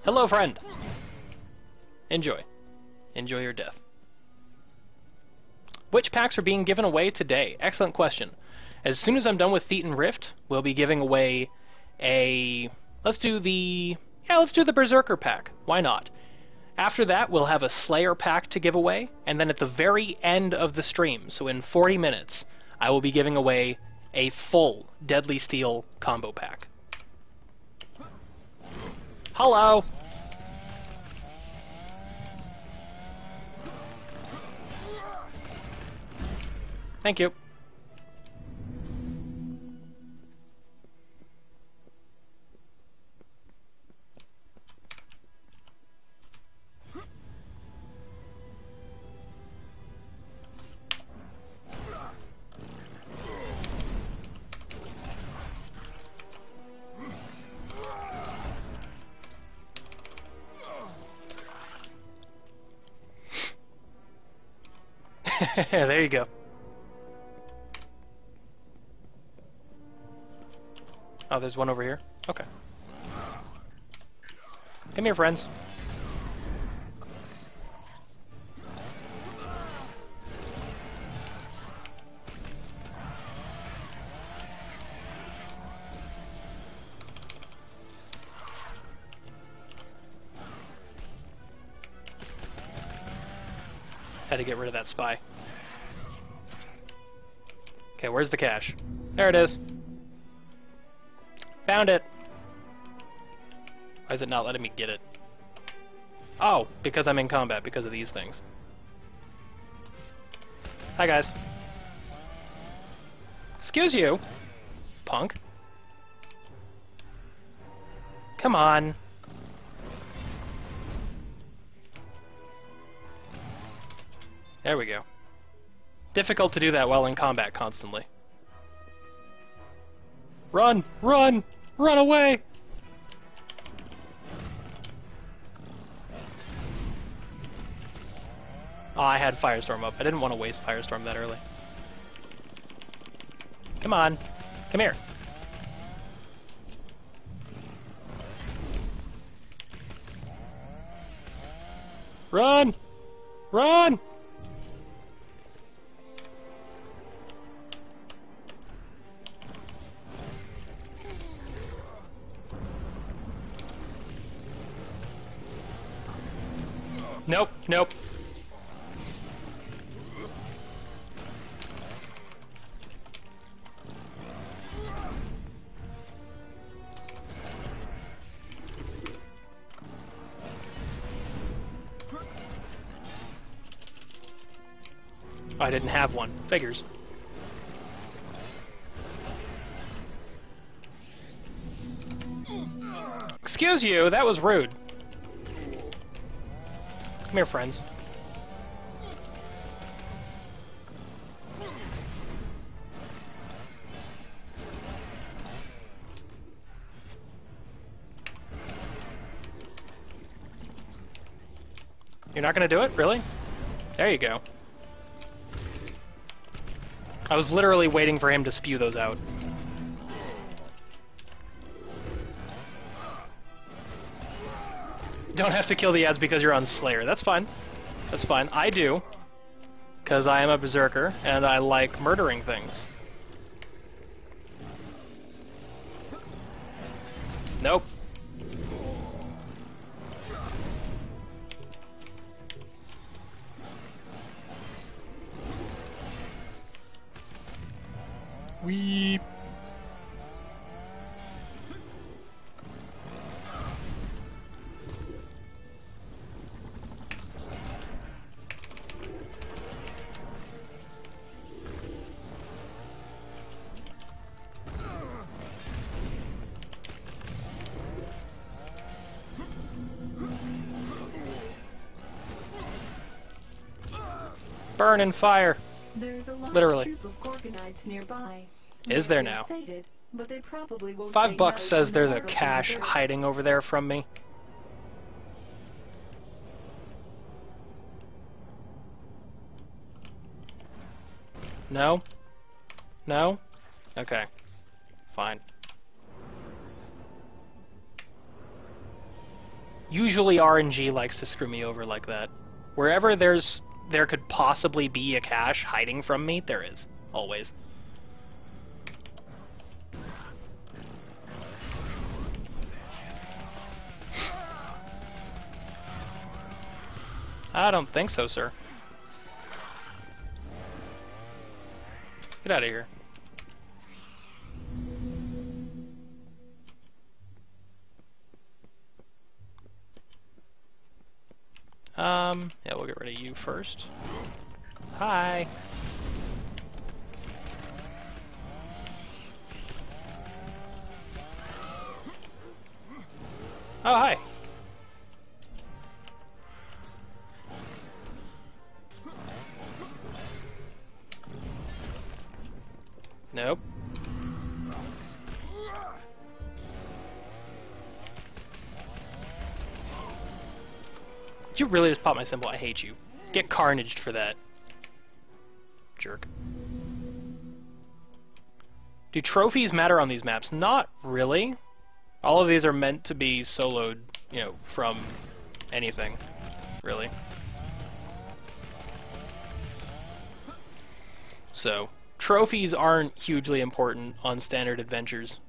Speaker 2: Hello, friend. Enjoy. Enjoy your death. Which packs are being given away today? Excellent question. As soon as I'm done with Thetan Rift, we'll be giving away a... Let's do the Berserker pack. Why not? After that, we'll have a Slayer pack to give away, and then at the very end of the stream, so in 40 minutes, I will be giving away a full Deadly Steel combo pack. Hello! Thank you. There you go. Oh, there's one over here? Okay. Come here, friends. Had to get rid of that spy. Okay, where's the cache? There it is. Found it. Why is it not letting me get it? Oh, because I'm in combat, because of these things. Hi, guys. Excuse you, punk. Come on. There we go. Difficult to do that while in combat constantly. Run! Run! Run away! Oh, I had Firestorm up. I didn't want to waste Firestorm that early. Come on. Come here. Run! Run! Nope, nope. I didn't have one. Figures. Excuse you, that was rude. Come here, friends. You're not gonna do it? Really? There you go. I was literally waiting for him to spew those out. Don't have to kill the ads because you're on Slayer. That's fine. That's fine. I do. Because I am a Berserker, and I like murdering things. Nope. Weep. Burn and fire.
Speaker 4: There's a large
Speaker 2: Literally.
Speaker 4: troop of Gorgonites nearby.
Speaker 2: Is there now?
Speaker 4: Excited, but they probably won't
Speaker 2: $5
Speaker 4: say no
Speaker 2: says
Speaker 4: to
Speaker 2: there's a
Speaker 4: Naruto
Speaker 2: cache
Speaker 4: dessert.
Speaker 2: hiding over there from me. No? No? Okay. Fine. Usually RNG likes to screw me over like that. Wherever there could possibly be a cache hiding from me, there is. Always. I don't think so, sir. Get out of here. Yeah, we'll get rid of you first. Hi. Oh, hi. Nope. Did you really just pop my symbol? I hate you. Get carnaged for that. Jerk. Do trophies matter on these maps? Not really. All of these are meant to be soloed, you know, from anything, really. So, trophies aren't hugely important on standard adventures.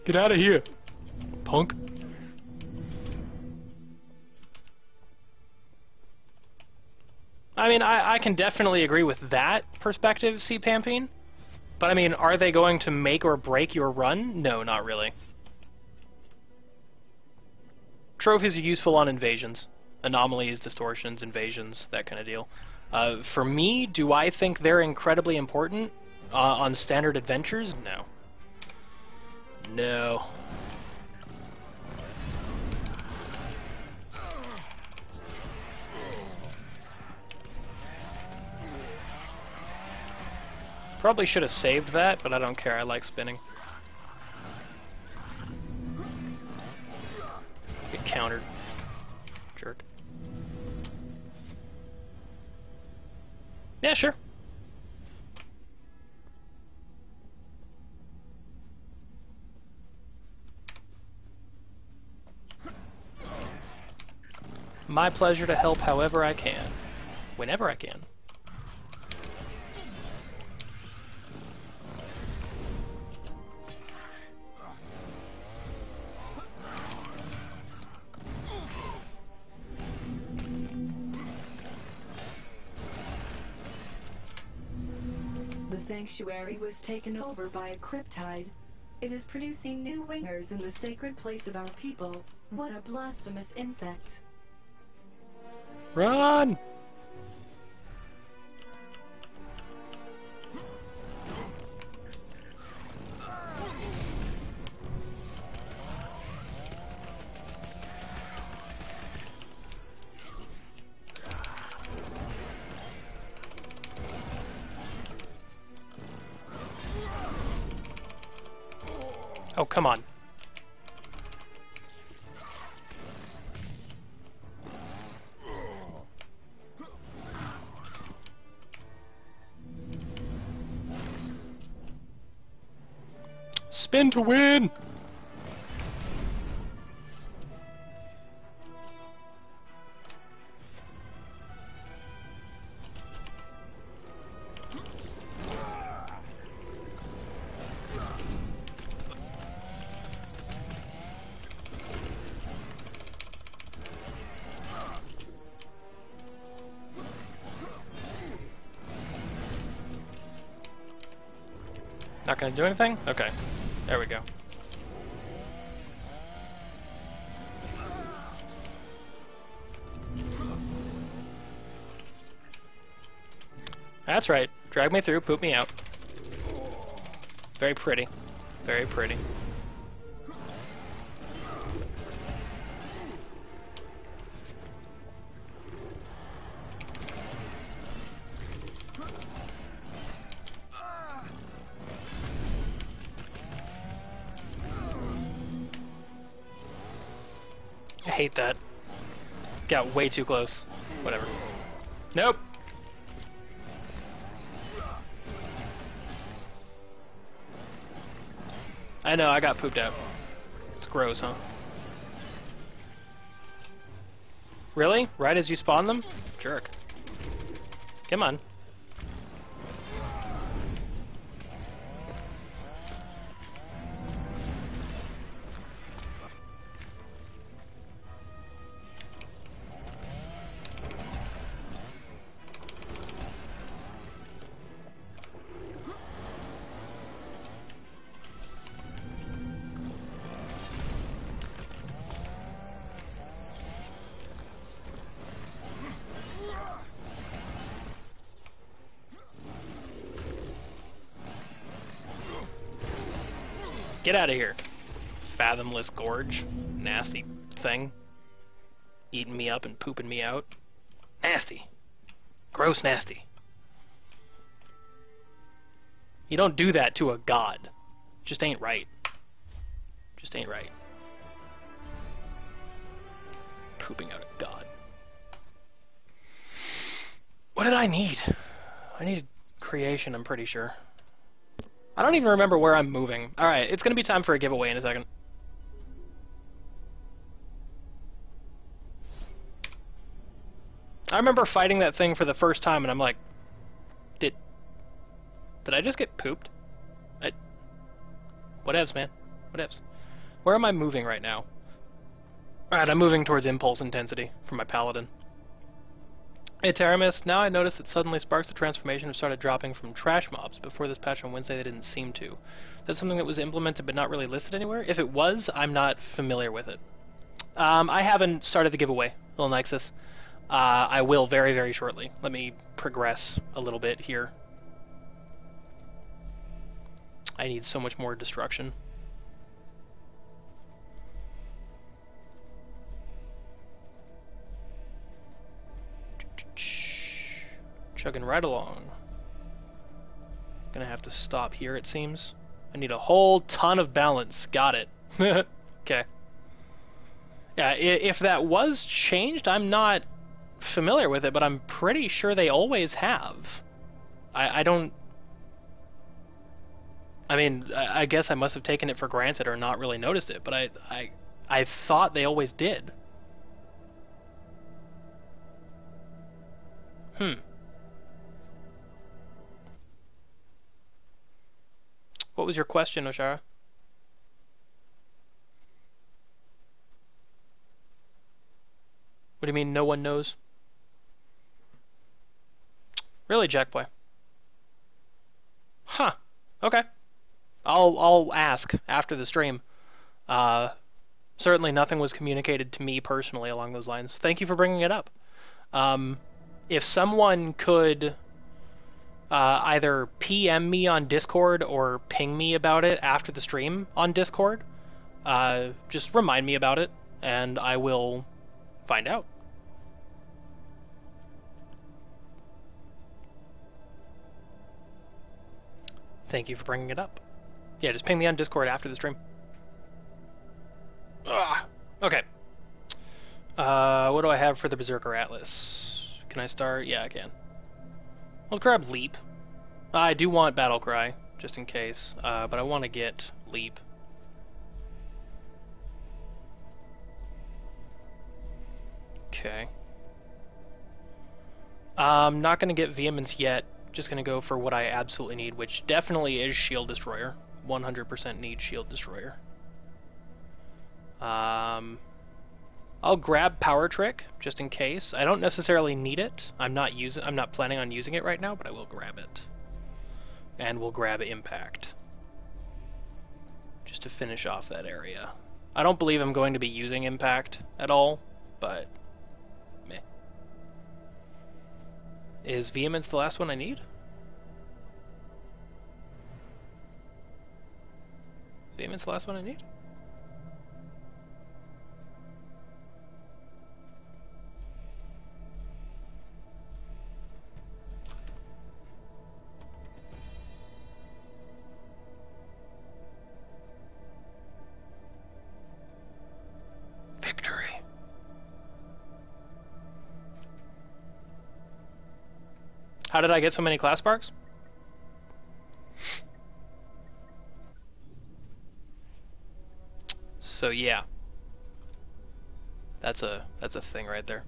Speaker 2: Get out of here, punk. I mean, I can definitely agree with that perspective, C. Pampine. But I mean, are they going to make or break your run? No, not really. Trophies are useful on invasions. Anomalies, distortions, invasions, that kind of deal. For me, do I think they're incredibly important on standard adventures? No. No. Probably should have saved that, but I don't care. I like spinning. Get countered. Jerk. Yeah, sure. My pleasure to help however I can. Whenever I can.
Speaker 4: The sanctuary was taken over by a cryptide. It is producing new wingers in the sacred place of our people. What a blasphemous insect.
Speaker 2: Run! Oh, come on. Spin to win! Not gonna do anything? Okay. There we go. That's right. Drag me through, poop me out. Very pretty. Very pretty. I hate that. Got way too close. Whatever. Nope. I know, I got pooped out. It's gross, huh? Really? Right as you spawn them? Jerk. Come on. Get out of here. Fathomless gorge. Nasty thing. Eating me up and pooping me out. Nasty. Gross nasty. You don't do that to a god. Just ain't right. Just ain't right. Pooping out a god. What did I need? I needed creation, I'm pretty sure. I don't even remember where I'm moving. Alright, it's gonna be time for a giveaway in a second. I remember fighting that thing for the first time and I'm like, Did I just get pooped? Whatevs, man. Whatevs. Where am I moving right now? Alright, I'm moving towards impulse intensity for my paladin. Hey Teremus, now I notice that suddenly sparks of transformation have started dropping from trash mobs. Before this patch on Wednesday they didn't seem to. That's something that was implemented but not really listed anywhere? If it was, I'm not familiar with it. I haven't started the giveaway, Lil Nexus. I will very, very shortly. Let me progress a little bit here. I need so much more destruction. Chugging right along. Gonna have to stop here, it seems. I need a whole ton of balance. Got it. Okay. Yeah, if that was changed, I'm not familiar with it, but I'm pretty sure they always have. I don't... I mean, I guess I must have taken it for granted or not really noticed it, but I thought they always did. What was your question, Oshara? What do you mean, no one knows? Really, Jackboy? Huh. Okay. I'll ask after the stream. Certainly nothing was communicated to me personally along those lines. Thank you for bringing it up. If someone could either PM me on Discord or ping me about it after the stream on Discord, just remind me about it, and I will find out. Thank you for bringing it up. Yeah, just ping me on Discord after the stream. Okay. What do I have for the Berserker Atlas? Can I start? Yeah, I can. Let's grab Leap. I do want Battle Cry, just in case, but I want to get Leap. Okay. I'm not going to get Vehemence yet, just going to go for what I absolutely need, which definitely is Shield Destroyer. 100% need Shield Destroyer. I'll grab Power Trick just in case. I don't necessarily need it. I'm not planning on using it right now, but I will grab it. And we'll grab Impact just to finish off that area. I don't believe I'm going to be using Impact at all, but meh. Is Vehemence the last one I need? Vehemence the last one I need? Victory. How did I get so many class sparks? So yeah. That's a thing right there.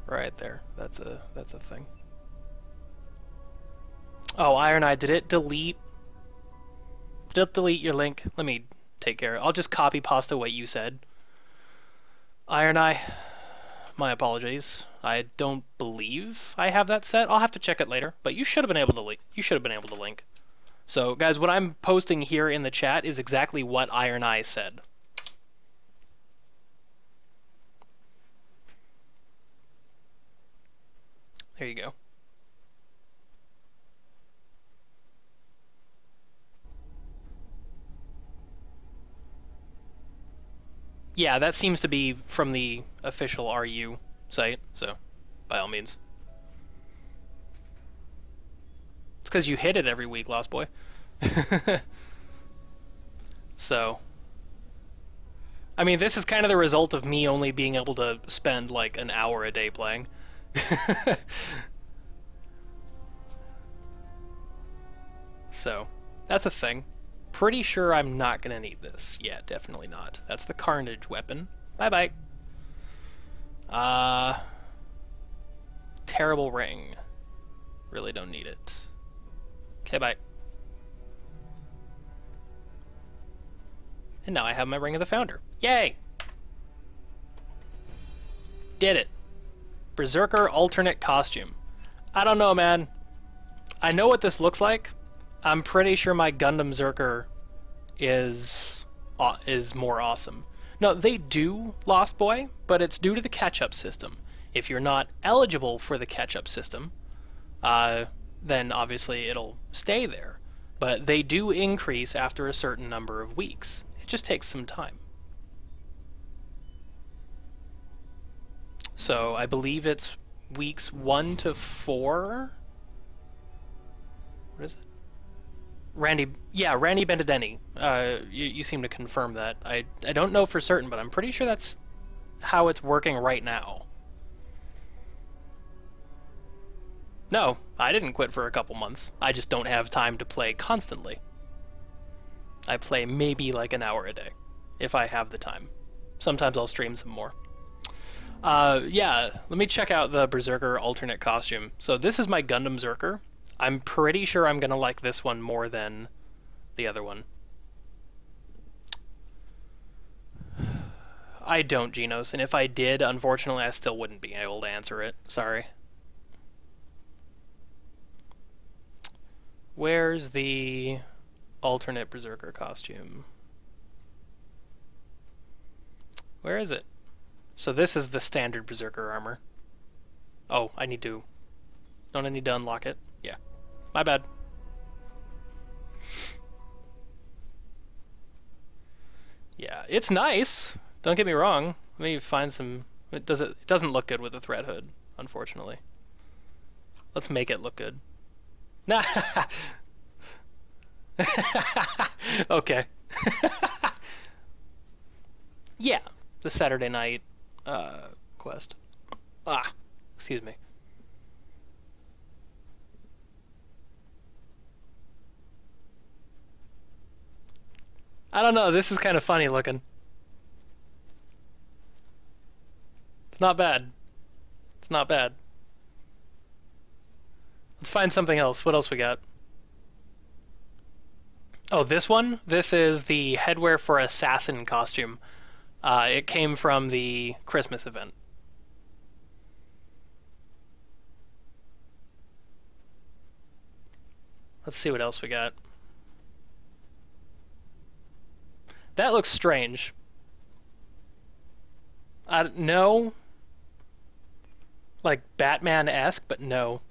Speaker 2: Right there. That's a thing. Oh, Iron Eye, did it delete your link? Let me take care of it. I'll just copy pasta what you said. Iron Eye, my apologies. I don't believe I have that set. I'll have to check it later, but you should have been able to link. So, guys, what I'm posting here in the chat is exactly what Iron Eye said. There you go. Yeah, that seems to be from the official RU site, so by all means. It's because you hit it every week, Lost Boy. So, I mean, this is kind of the result of me only being able to spend like an hour a day playing. So, that's a thing. Pretty sure I'm not gonna need this. Yeah, definitely not. That's the Carnage weapon. Bye-bye. Terrible ring. Really don't need it. Okay, bye. And now I have my Ring of the Founder. Yay! Did it. Berserker alternate costume. I don't know, man. I know what this looks like. I'm pretty sure my Gundam Zerker is more awesome. No, they do, Lost Boy, but it's due to the catch-up system. If you're not eligible for the catch-up system, then obviously it'll stay there. But they do increase after a certain number of weeks. It just takes some time. So I believe it's weeks 1 to 4. What is it? Randy Benedeni. You seem to confirm that. I don't know for certain, but I'm pretty sure that's how it's working right now. No, I didn't quit for a couple months. I just don't have time to play constantly. I play maybe like an hour a day, if I have the time. Sometimes I'll stream some more. Yeah, let me check out the Berserker alternate costume. So this is my Gundam Zerker. I'm pretty sure I'm gonna like this one more than the other one. I don't, Genos, and if I did, unfortunately, I still wouldn't be able to answer it. Sorry. Where's the alternate Berserker costume? Where is it? So this is the standard Berserker armor. Oh, don't I need to unlock it? Yeah. My bad. Yeah, it's nice. Don't get me wrong. Let me find some. It doesn't look good with the thread hood, unfortunately. Let's make it look good. Nah. Okay. Yeah, the Saturday night quest. Excuse me. I don't know, this is kind of funny looking. It's not bad. It's not bad. Let's find something else. What else we got? Oh, this one? This is the headwear for assassin costume. It came from the Christmas event. Let's see what else we got. That looks strange. No. Like Batman-esque, but no.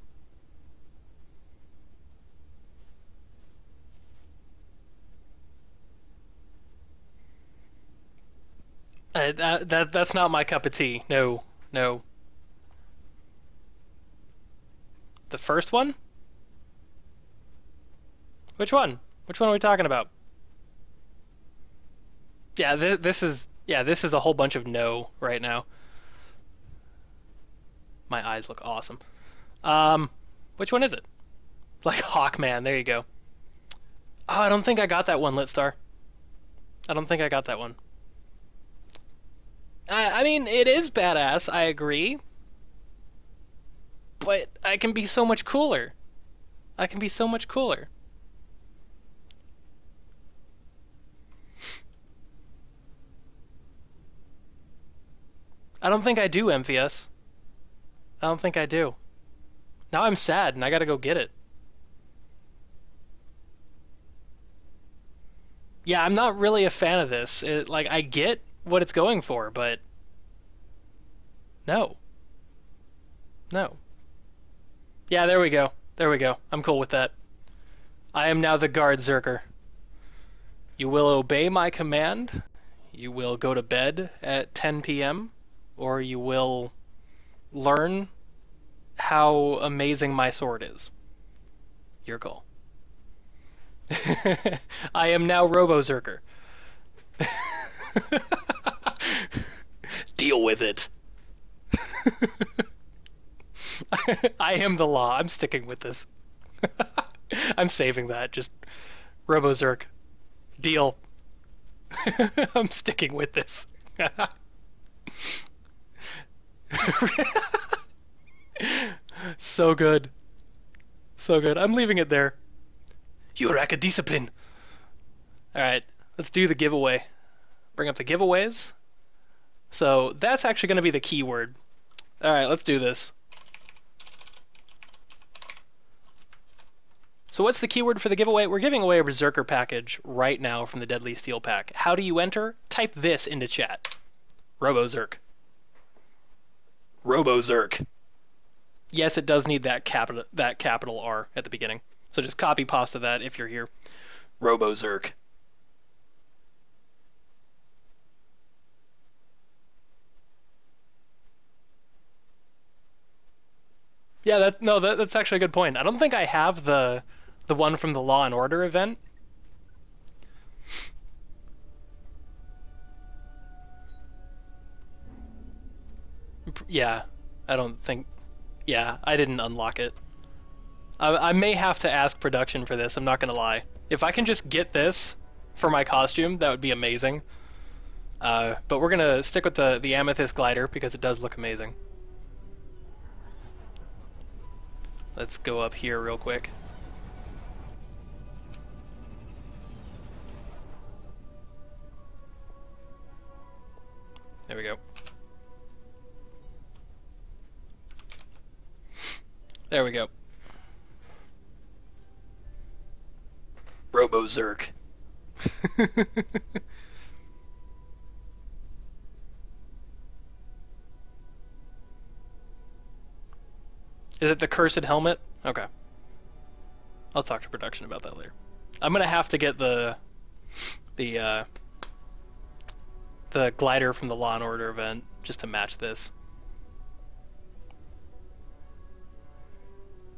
Speaker 2: That's not my cup of tea. No, no. The first one? Which one? Which one are we talking about? Yeah, this is a whole bunch of no right now. My eyes look awesome. Which one is it? Like Hawkman, there you go. Oh, I don't think I got that one, Litstar. I don't think I got that one. I mean, it is badass, I agree. But I can be so much cooler. I can be so much cooler. I don't think I do, Amphius. I don't think I do. Now I'm sad and I gotta go get it. Yeah, I'm not really a fan of this. Like, I get what it's going for, but no. No. Yeah, there we go. There we go. I'm cool with that. I am now the guard Berserker. You will obey my command. You will go to bed at 10 p.m. or you will learn how amazing my sword is. Your call. I am now Robo-Berserker. Deal with it. I am the law. I'm sticking with this. I'm saving that. Just Robo-Zerk. Deal. I'm sticking with this. So good. So good. I'm leaving it there. You lack a discipline. Alright, let's do the giveaway. Bring up the giveaways. So that's actually going to be the keyword. Alright, let's do this. So what's the keyword for the giveaway? We're giving away a Berserker package right now from the Deadly Steel pack. How do you enter? Type this into chat. Robo-Zerk. Robo-Zerk. Yes, it does need that capital R at the beginning. So just copy pasta that if you're here. Robo-Zerk. Yeah, that's actually a good point. I don't think I have the one from the Law and Order event. Yeah, I don't think... Yeah, I didn't unlock it. I may have to ask production for this, I'm not gonna lie. If I can just get this for my costume, that would be amazing. But we're gonna stick with the Amethyst Glider because it does look amazing. Let's go up here real quick. There we go. There we go. Robo-Zerk. Is it the cursed helmet? Okay. I'll talk to production about that later. I'm gonna have to get the glider from the Law and Order event just to match this.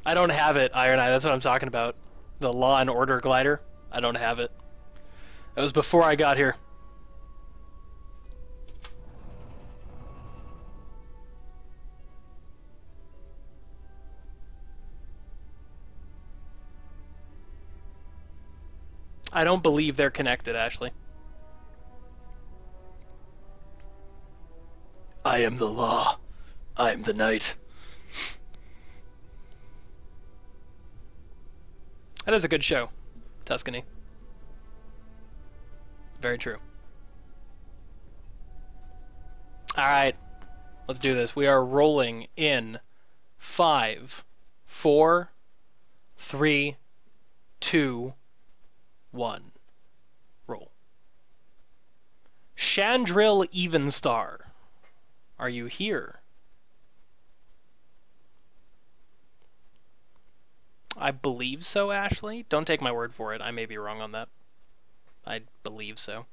Speaker 2: I don't have it, Iron Eye, that's what I'm talking about. The Law and Order glider, I don't have it. It was before I got here. I don't believe they're connected, Ashley. I am the law. I am the knight. That is a good show, Tuscany. Very true. Alright, let's do this. We are rolling in 5, 4, 3, 2, 1. Roll. Chandril Evenstar. Are you here? I believe so, Ashley. Don't take my word for it. I may be wrong on that. I believe so.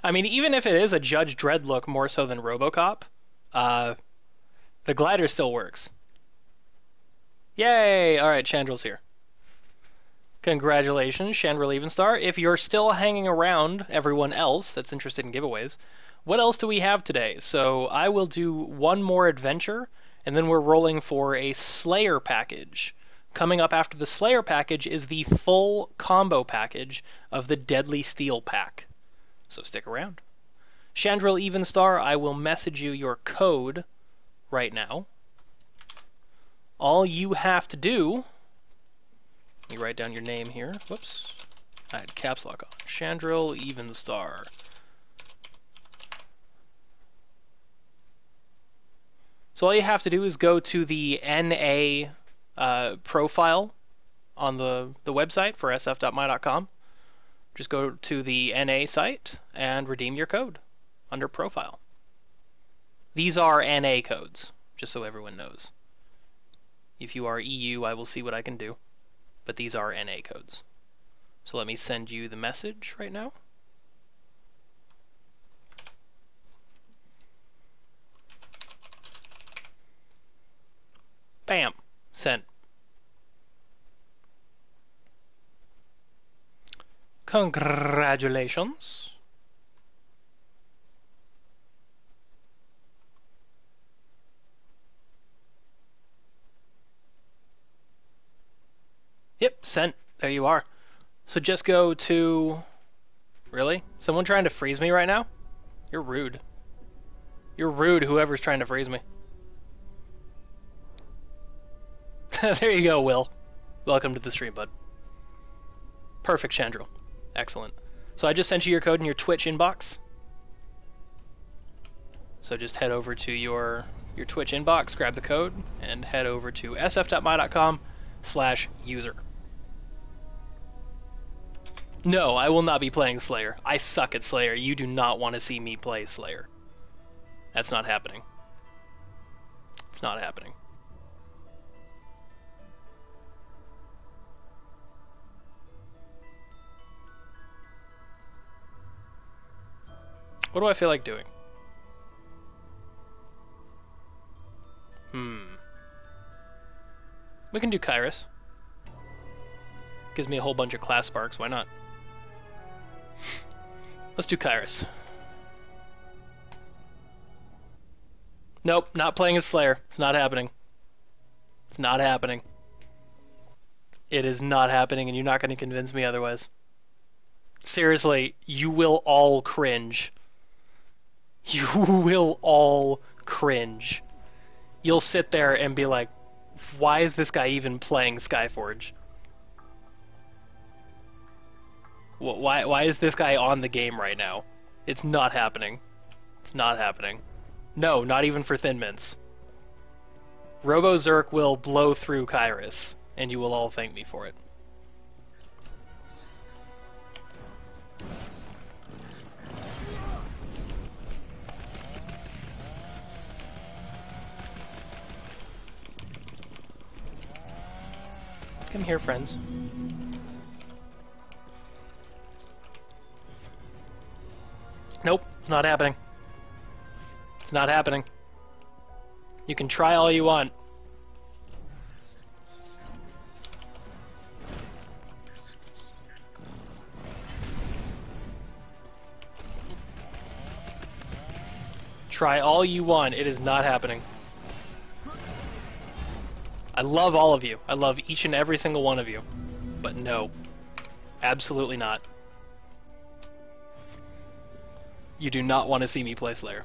Speaker 2: I mean, even if it is a Judge Dredd look more so than RoboCop, the glider still works. Yay! Alright, Chandrill's here. Congratulations, Chandrill Evenstar. If you're still hanging around, everyone else that's interested in giveaways, what else do we have today? So I will do one more adventure, and then we're rolling for a Slayer package. Coming up after the Slayer package is the full combo package of the Deadly Steel pack. So stick around. Chandrill Evenstar, I will message you your code right now. All you have to do... Let me write down your name here. Whoops. I had caps lock on. Chandrill Evenstar. So all you have to do is go to the NA profile on the website for sf.my.com. Just go to the NA site and redeem your code under profile. These are NA codes, just so everyone knows. If you are EU, I will see what I can do. But these are NA codes. So let me send you the message right now. Bam! Sent. Congratulations. Yep, sent. There you are. So just go to... Really? Someone trying to freeze me right now? You're rude. You're rude, whoever's trying to freeze me. There you go, Will. Welcome to the stream, bud. Perfect, Chandril. Excellent. So I just sent you your code in your Twitch inbox. So just head over to your Twitch inbox, grab the code, and head over to sf.my.com/user. No, I will not be playing Slayer. I suck at Slayer. You do not want to see me play Slayer. That's not happening. It's not happening. What do I feel like doing? We can do Kairos. Gives me a whole bunch of class sparks, why not? Let's do Kairos. Nope, not playing as Slayer. It's not happening. It's not happening. It is not happening, and you're not going to convince me otherwise. Seriously, you will all cringe. You will all cringe. You'll sit there and be like, why is this guy even playing Skyforge? Why is this guy on the game right now? It's not happening. It's not happening. No, not even for Thin Mints. Robo Zerk will blow through Kairos, and you will all thank me for it. Come here, friends. Nope, it's not happening. It's not happening. You can try all you want. Try all you want, it is not happening. I love all of you. I love each and every single one of you. But no. Absolutely not. You do not want to see me play Slayer.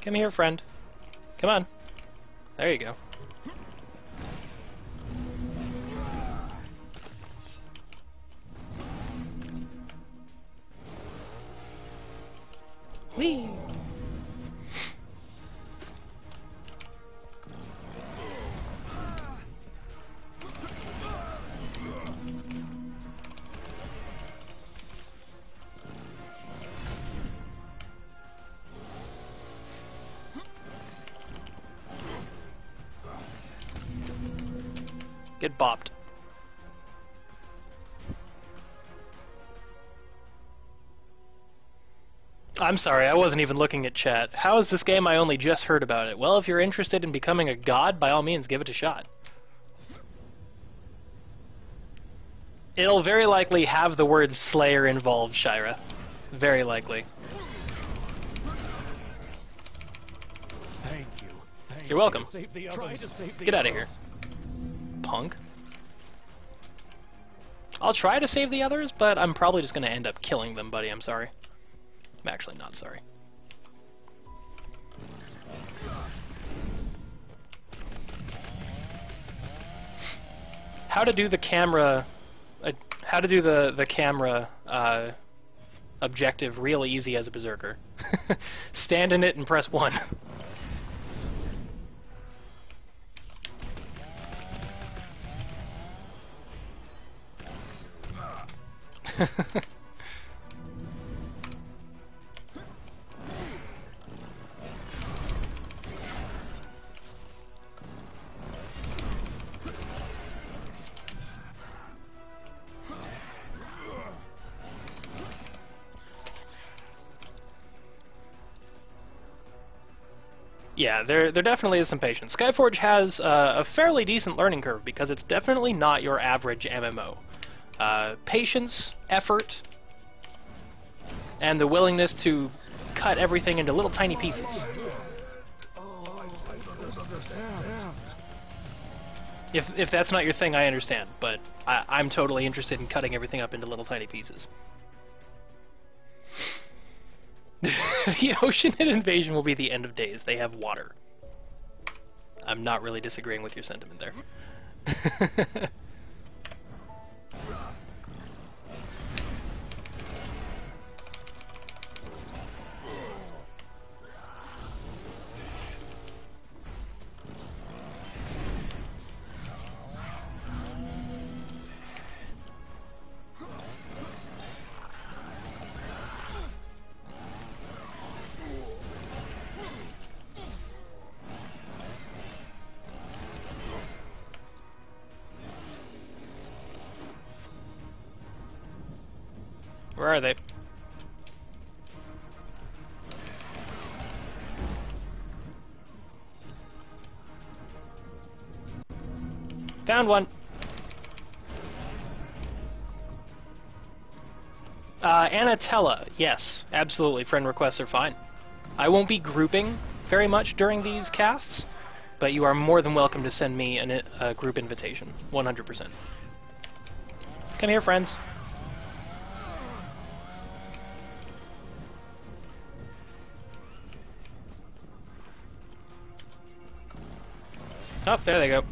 Speaker 2: Come here, friend. Come on. There you go. Whee! Get bopped. I'm sorry, I wasn't even looking at chat. How is this game? I only just heard about it. Well, if you're interested in becoming a god, by all means, give it a shot. It'll very likely have the word Slayer involved, Shira. Very likely.
Speaker 5: Thank you.
Speaker 2: You're welcome.
Speaker 5: Try to save the
Speaker 2: Get out of
Speaker 5: others.
Speaker 2: here. Punk. I'll try to save the others, but I'm probably just going to end up killing them, buddy. I'm sorry. I'm actually not sorry. How to do the camera... how to do the camera objective real easy as a Berserker. Stand in it and press 1. Yeah, there definitely is some patience. Skyforge has a fairly decent learning curve because it's definitely not your average MMO. Patience, effort, and the willingness to cut everything into little tiny pieces. If that's not your thing, I understand, but I'm totally interested in cutting everything up into little tiny pieces. The Oceanid invasion will be the end of days. They have water. I'm not really disagreeing with your sentiment there. Where are they? Found one. Anatella, yes, absolutely. Friend requests are fine. I won't be grouping very much during these casts, but you are more than welcome to send me a group invitation, 100%. Come here, friends. Oh, there they go.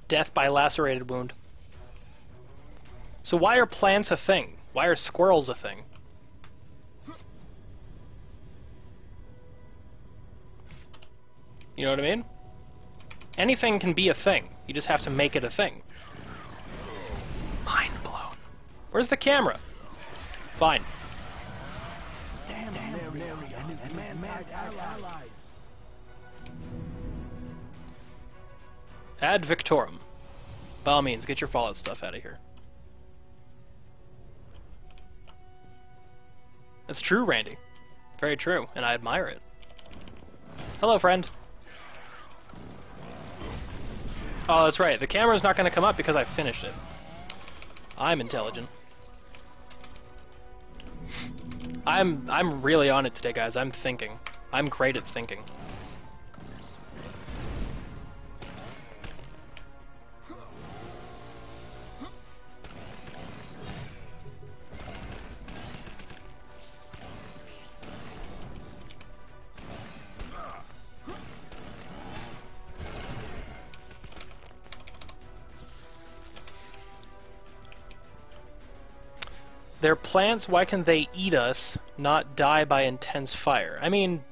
Speaker 2: Death by lacerated wound. So why are plants a thing? Why are squirrels a thing? You know what I mean? Anything can be a thing. You just have to make it a thing. Mind blown. Where's the camera? Fine.
Speaker 5: Damn, Larry and his man-type allies.
Speaker 2: Ad Victorum. By all means, get your Fallout stuff out of here. That's true, Randy. Very true, and I admire it. Hello, friend. Oh, that's right. The camera's not going to come up because I finished it. I'm intelligent. I'm really on it today, guys. I'm thinking. I'm great at thinking. They're plants, why can they eat us, not die by intense fire? I mean,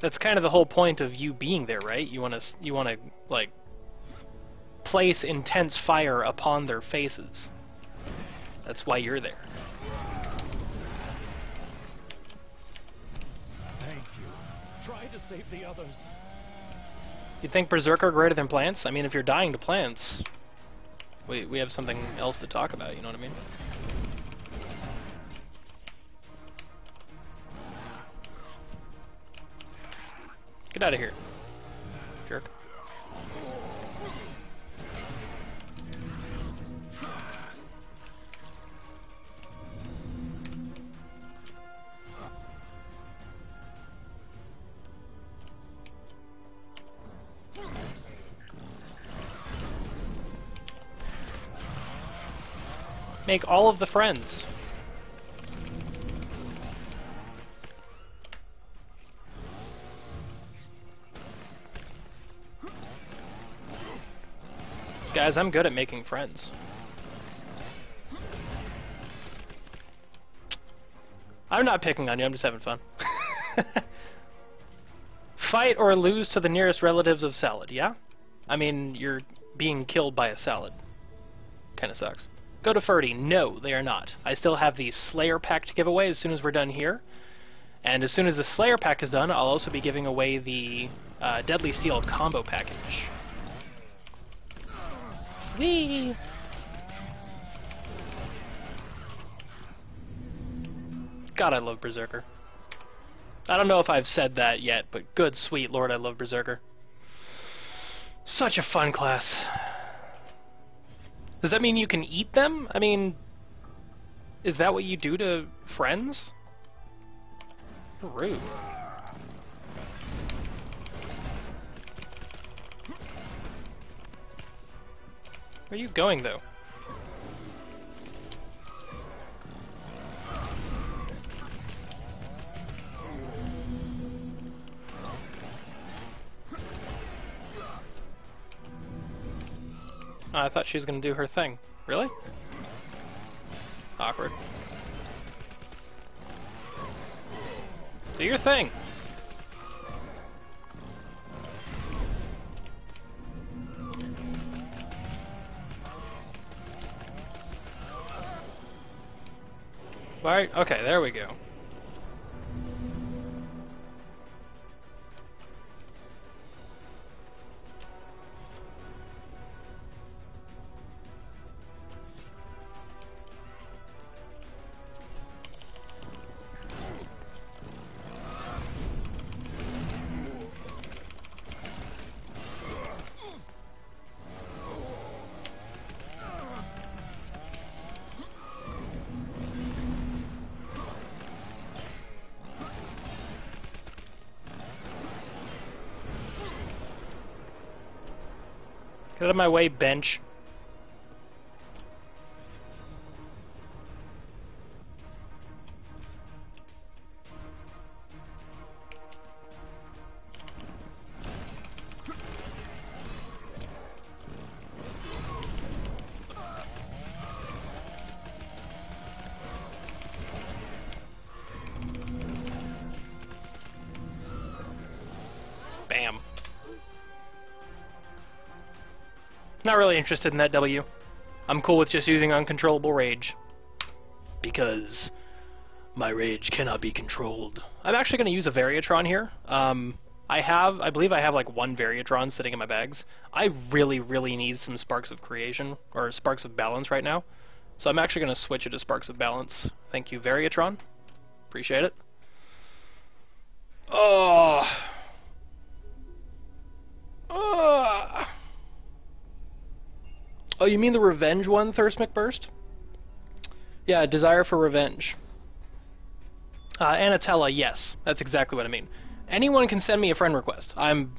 Speaker 2: that's kind of the whole point of you being there, right? You want to like place intense fire upon their faces. That's why you're there.
Speaker 5: Thank you. Try to save the others.
Speaker 2: You think Berserker greater than plants? I mean, if you're dying to plants, we have something else to talk about, you know what I mean? Get out of here, jerk. Make all of the friends. Guys, I'm good at making friends. I'm not picking on you, I'm just having fun. Fight or lose to the nearest relatives of salad, yeah? I mean, you're being killed by a salad. Kinda sucks. Go to Ferdy. No, they are not. I still have the Slayer pack to give away as soon as we're done here. And as soon as the Slayer pack is done, I'll also be giving away the Deadly Steel combo package. Whee! God, I love Berserker. I don't know if I've said that yet, but good sweet lord, I love Berserker. Such a fun class. Does that mean you can eat them? I mean, is that what you do to friends? Rude. Where are you going, though? Oh, I thought she was going to do her thing. Really? Awkward. Do your thing! Right, okay, there we go. Get out of my way, bench. Bam. Not really interested in that W. I'm cool with just using uncontrollable rage. Because my rage cannot be controlled. I'm actually going to use a Variatron here. I believe I have like one Variatron sitting in my bags. I really, really need some Sparks of Creation, or Sparks of Balance right now. So I'm actually going to switch it to Sparks of Balance. Thank you, Variatron. Appreciate it. Oh. Oh, you mean the revenge one, Thirst McBurst? Yeah, desire for revenge. Anatella, yes, that's exactly what I mean. Anyone can send me a friend request. I'm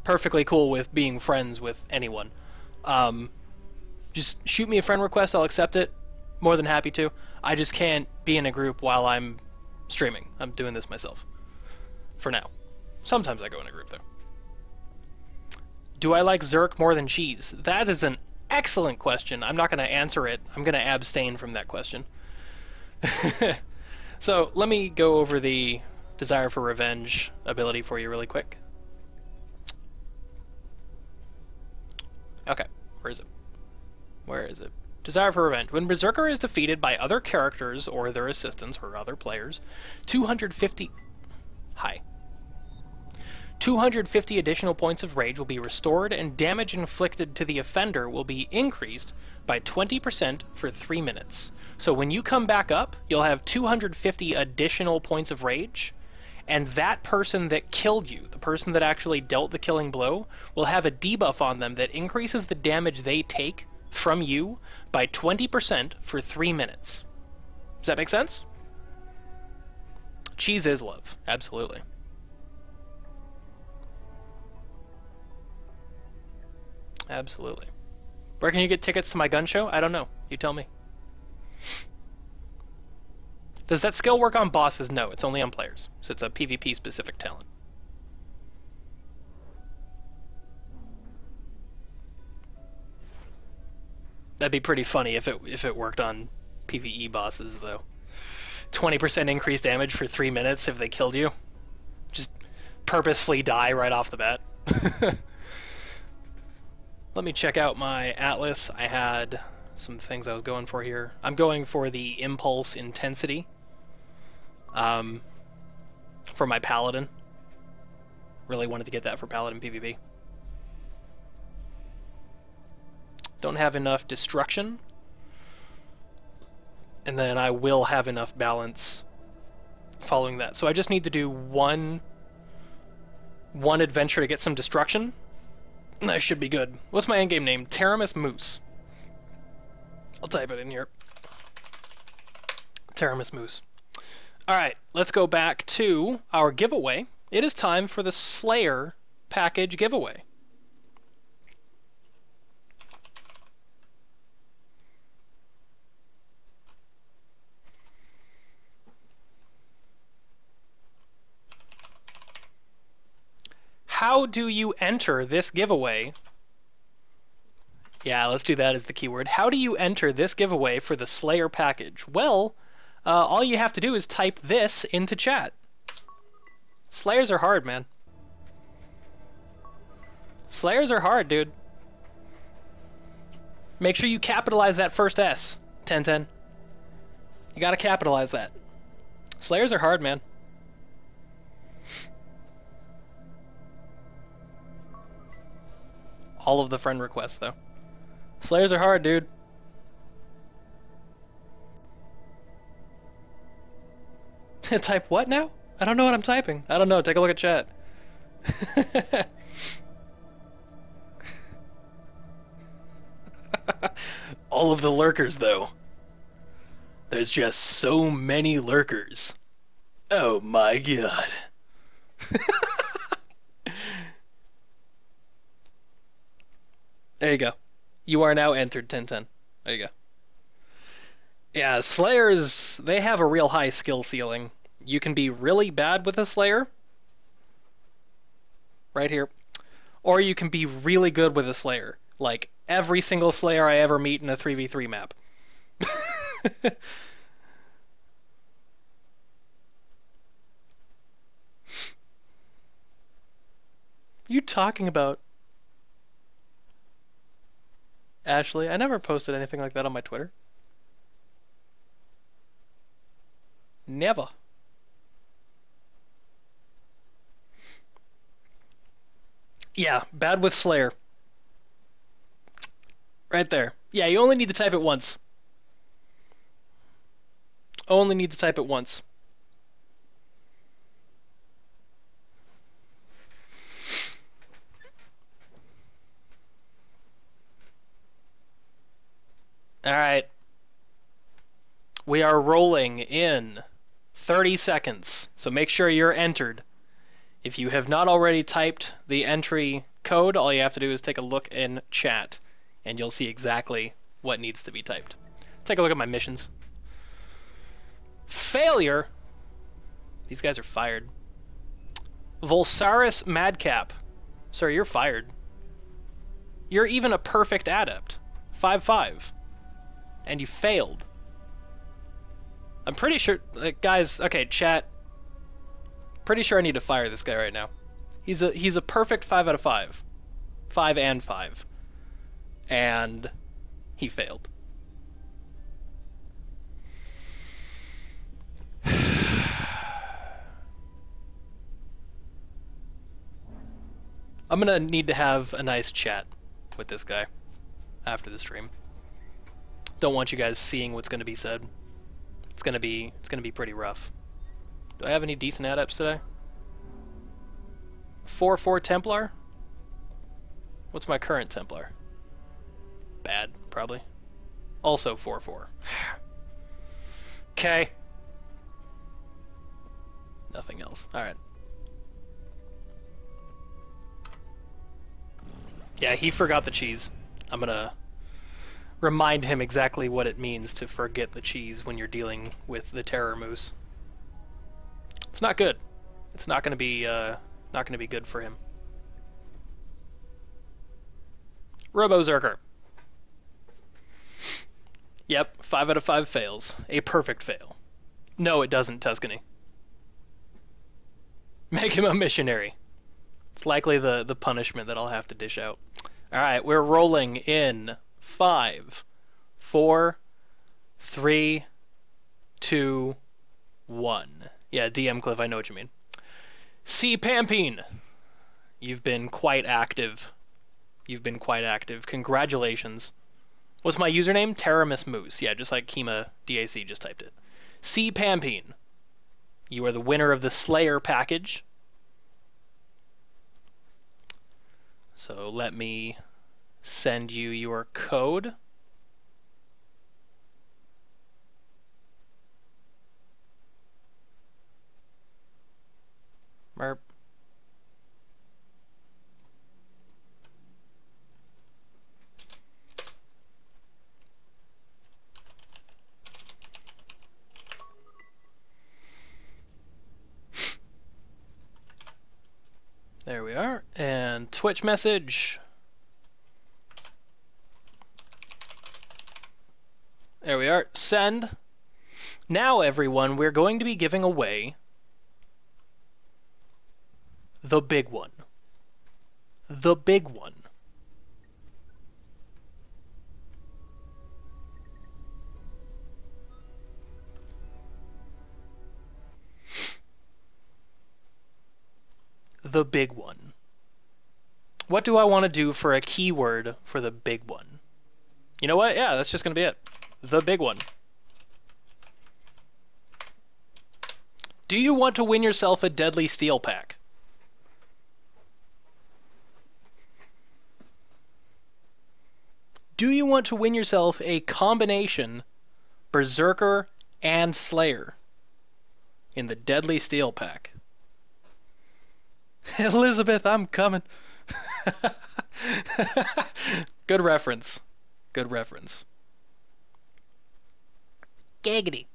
Speaker 2: perfectly cool with being friends with anyone. Just shoot me a friend request, I'll accept it. More than happy to. I just can't be in a group while I'm streaming. I'm doing this myself. For now. Sometimes I go in a group, though. Do I like Zerk more than cheese? That is an excellent question. I'm not going to answer it. I'm going to abstain from that question. So let me go over the Desire for Revenge ability for you really quick. Okay, where is it? Where is it? Desire for Revenge. When Berserker is defeated by other characters or their assistants or other players, 250 additional points of rage will be restored, and damage inflicted to the offender will be increased by 20% for 3 minutes. So when you come back up, you'll have 250 additional points of rage, and that person that killed you, the person that actually dealt the killing blow, will have a debuff on them that increases the damage they take from you by 20% for 3 minutes. Does that make sense? Cheese is love. Absolutely. Absolutely. Where can you get tickets to my gun show? I don't know. You tell me. Does that skill work on bosses? No, it's only on players. So it's a PvP specific talent. That'd be pretty funny if it worked on PvE bosses though. 20% increased damage for 3 minutes if they killed you. Just purposefully die right off the bat. Let me check out my Atlas. I had some things I was going for here. I'm going for the Impulse Intensity for my Paladin. Really wanted to get that for Paladin PvP. Don't have enough Destruction. And then I will have enough balance following that. So I just need to do one adventure to get some Destruction. I should be good. What's my endgame name? Teremus Moose. I'll type it in here. Teremus Moose. Alright, let's go back to our giveaway. It is time for the Slayer package giveaway. How do you enter this giveaway? Yeah, let's do that as the keyword. How do you enter this giveaway for the Slayer package? Well, all you have to do is type this into chat. Slayers are hard, man. Slayers are hard, dude. Make sure you capitalize that first S, 1010. You gotta capitalize that. Slayers are hard, man. All of the friend requests, though. Slayers are hard, dude. Type what now? I don't know what I'm typing. I don't know. Take a look at chat. All of the lurkers, though. There's just so many lurkers. Oh my god. There you go. You are now entered 1010. There you go. Yeah, Slayers, they have a real high skill ceiling. You can be really bad with a Slayer. Right here. Or you can be really good with a Slayer. Like every single Slayer I ever meet in a 3v3 map. You talking about? Ashley, I never posted anything like that on my Twitter. Never. Yeah, bad with Slayer. Right there. Yeah, you only need to type it once. Only need to type it once. Alright. We are rolling in 30 seconds, so make sure you're entered. If you have not already typed the entry code, all you have to do is take a look in chat, and you'll see exactly what needs to be typed. Take a look at my missions. Failure! These guys are fired. Volsaris Madcap. Sir, you're fired. You're even a perfect adept. 5-5. And you failed. I'm pretty sure, like, guys, okay, chat. Pretty sure I need to fire this guy right now. He's a perfect 5 out of 5. 5 and 5. And he failed. I'm gonna need to have a nice chat with this guy after the stream. Don't want you guys seeing what's gonna be said. It's gonna be pretty rough. Do I have any decent adepts today? 4/4 Templar? What's my current Templar? Bad, probably. Also 4/4. Okay. Nothing else. Alright. Yeah, he forgot the cheese. I'm gonna remind him exactly what it means to forget the cheese when you're dealing with the Teremus. It's not good. It's not gonna be good for him. Berserker. Yep, 5 out of 5 fails. A perfect fail. No, it doesn't, Tuscany. Make him a missionary. It's likely the punishment that I'll have to dish out. Alright, we're rolling in 5, 4, 3, 2, 1. Yeah, DM Cliff, I know what you mean. C. Pampine, you've been quite active. You've been quite active. Congratulations. What's my username? Teremus Moose. Yeah, just like Kima DAC just typed it. C. Pampine, you are the winner of the Slayer package. So let me send you your code. Merp. There we are. And Twitch message. There we are. Send. Now, everyone, we're going to be giving away the big one. The big one. The big one. What do I want to do for a keyword for the big one? You know what? Yeah, that's just going to be it. The big one. Do you want to win yourself a Deadly Steel pack? Do you want to win yourself a combination Berserker and Slayer in the Deadly Steel pack? Elizabeth, I'm coming. Good reference. Good reference. Giggity.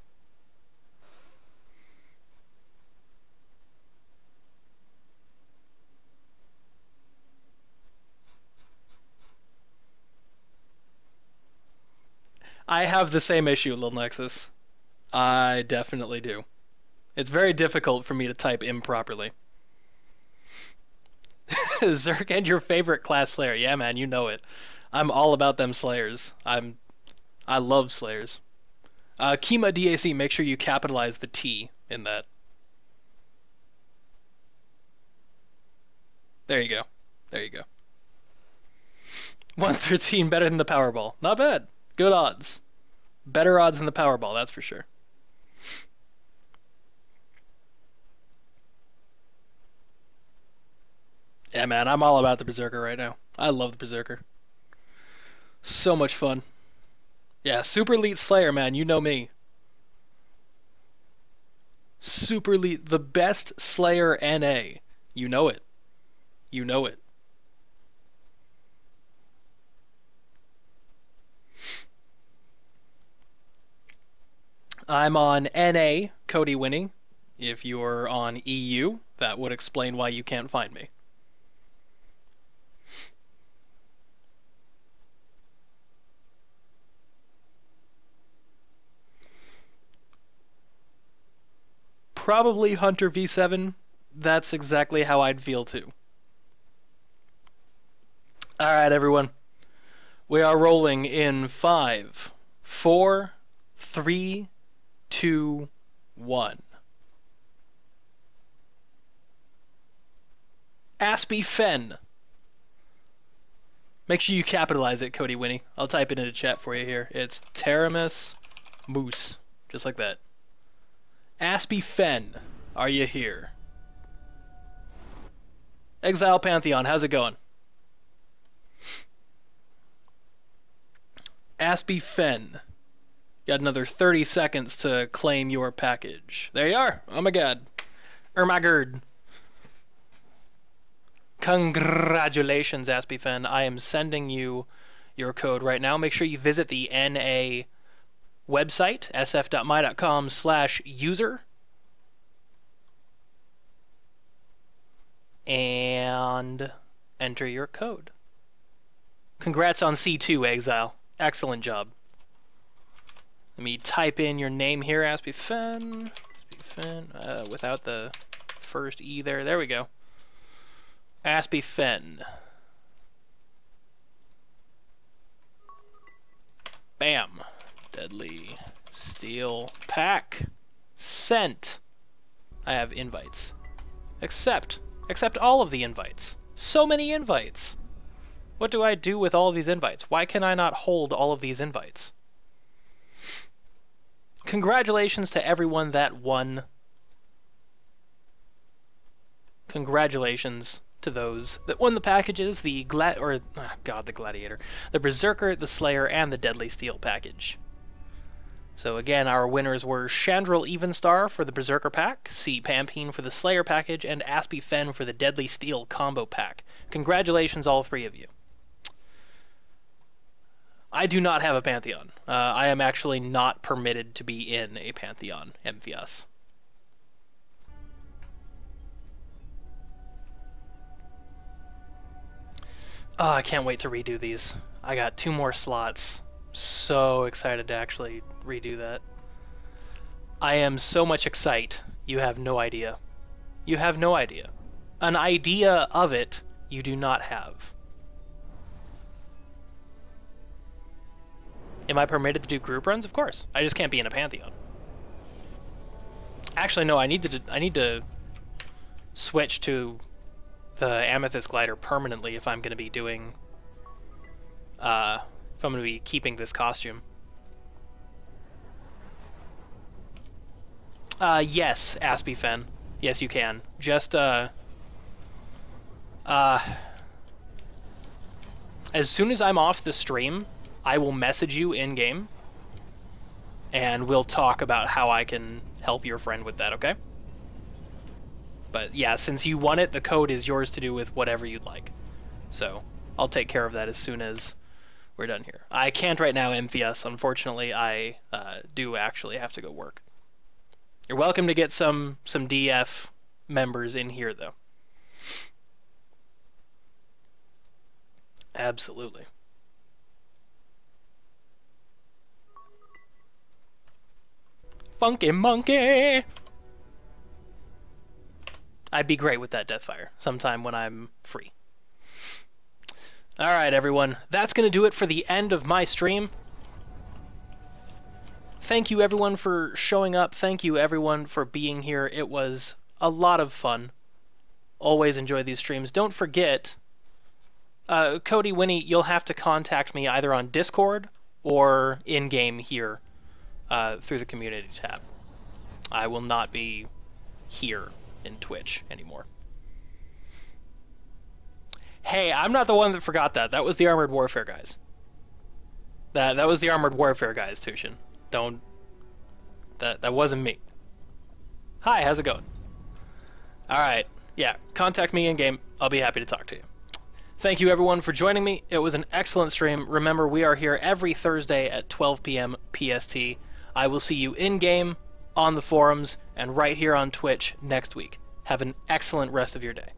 Speaker 2: I have the same issue, Lil Nexus. I definitely do. It's very difficult for me to type improperly. Zerk and your favorite class Slayer. Yeah, man, you know it. I'm all about them Slayers. I love Slayers. Kima DAC, make sure you capitalize the T in that. There you go. There you go. 113 better than the Powerball. Not bad. Good odds. Better odds than the Powerball, that's for sure. Yeah, man, I'm all about the Berserker right now. I love the Berserker. So much fun. Yeah, Super Elite Slayer, man, you know me. Super Elite, the best Slayer NA. You know it. You know it. I'm on NA, Cody Winning. If you're on EU, that would explain why you can't find me. probably Hunter V7. That's exactly how I'd feel too. Alright, everyone. We are rolling in 5, 4, 3, 2, 1. Aspie Fen. Make sure you capitalize it, Cody Winnie. I'll type it into chat for you here. It's Teremus Moose. Just like that. Aspie Fen, are you here? Exile Pantheon, how's it going? Aspie Fen. Got another 30 seconds to claim your package. There you are. Oh my god. Oh my god. Congratulations, Aspie Fen. I am sending you your code right now. Make sure you visit the NA website, sf.my.com/user. And enter your code. Congrats on C2, Exile. Excellent job. Let me type in your name here, Aspie Fen. Without the first E there. There we go. Aspie Fen. Bam. Deadly Steel Pack. Sent. I have invites. Accept. Accept all of the invites. So many invites. What do I do with all of these invites? Why can I not hold all of these invites? Congratulations to everyone that won. Congratulations to those that won the packages, the Gladiator, the Berserker, the Slayer, and the Deadly Steel package. So again, our winners were Chandril Evenstar for the Berserker pack, C. Pampine for the Slayer package, and Aspie Fen for the Deadly Steel combo pack. Congratulations, all three of you. I do not have a Pantheon. I am actually not permitted to be in a Pantheon MVS. Oh, I can't wait to redo these. I got 2 more slots. So excited to actually redo that. I am so much excite. You have no idea. You have no idea. An idea of it you do not have. Am I permitted to do group runs? Of course. I just can't be in a Pantheon. Actually, no. I need to switch to the Amethyst Glider permanently if I'm going to be doing. If I'm going to be keeping this costume. Yes, Aspie Fen. Yes, you can. Just as soon as I'm off the stream, I will message you in-game, and we'll talk about how I can help your friend with that, okay? But yeah, since you won it, the code is yours to do with whatever you'd like. So, I'll take care of that as soon as we're done here. I can't right now, MVS. Unfortunately, I do actually have to go work. You're welcome to get some DF members in here, though. Absolutely. Funky monkey! I'd be great with that Deathfire sometime when I'm free. Alright, everyone. That's going to do it for the end of my stream. Thank you, everyone, for showing up. Thank you, everyone, for being here. It was a lot of fun. Always enjoy these streams. Don't forget, Cody, Winnie, you'll have to contact me either on Discord or in-game here. Through the community tab. I will not be here in Twitch anymore. Hey, I'm not the one that forgot that. That was the Armored Warfare guys. That was the Armored Warfare guys, Tushin. Don't. That wasn't me. Hi, how's it going? All right. Yeah, contact me in game. I'll be happy to talk to you. Thank you, everyone, for joining me. It was an excellent stream. Remember, we are here every Thursday at 12 p.m. PST. I will see you in-game, on the forums, and right here on Twitch next week. Have an excellent rest of your day.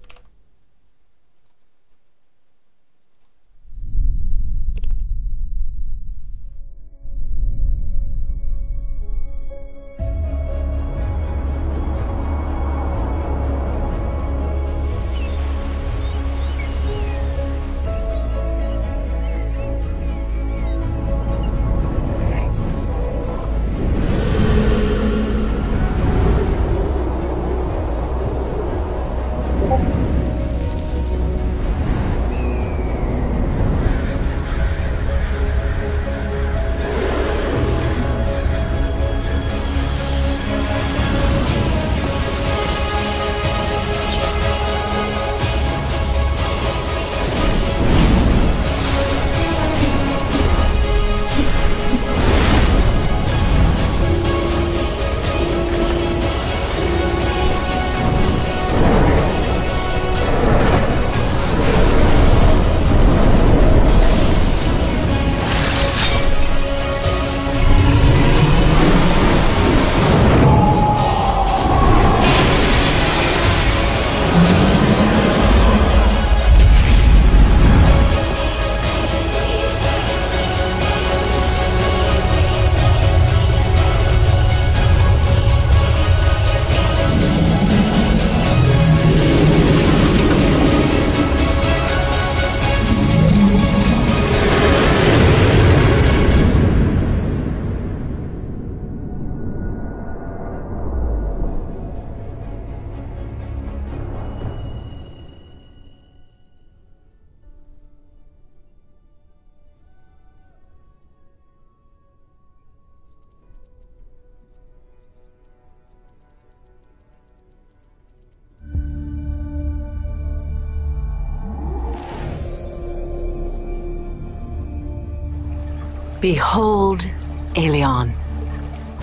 Speaker 1: Behold, Aelion,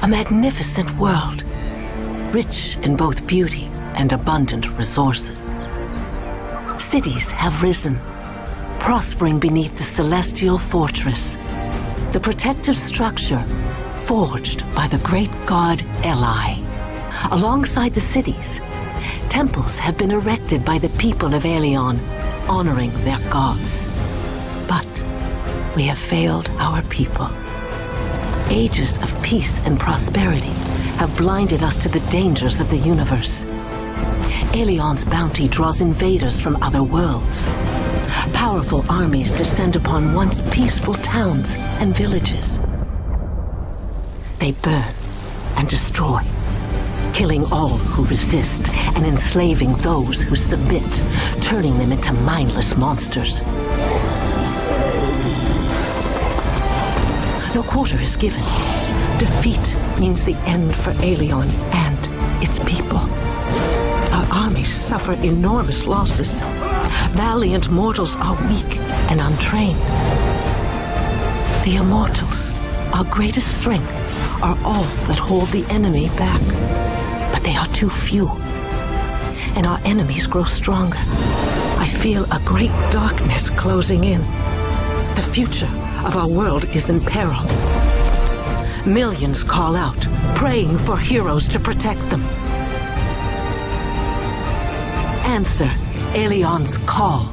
Speaker 1: a magnificent world, rich in both beauty and abundant resources. Cities have risen, prospering beneath the celestial fortress, the protective structure forged by the great god Eli. Alongside the cities, temples have been erected by the people of Aelion, honoring their gods. But we have failed our people. Ages of peace and prosperity have blinded us to the dangers of the universe. Aelion's bounty draws invaders from other worlds. Powerful armies descend upon once peaceful towns and villages. They burn and destroy, killing all who resist and enslaving those who submit, turning them into mindless monsters. No quarter is given. Defeat means the end for Aelion and its people. Our armies suffer enormous losses. Valiant mortals are weak and untrained. The immortals, our greatest strength, are all that hold the enemy back. But they are too few, and our enemies grow stronger. I feel a great darkness closing in. The future of our world is in peril. Millions call out, praying for heroes to protect them. Answer Aelion's call.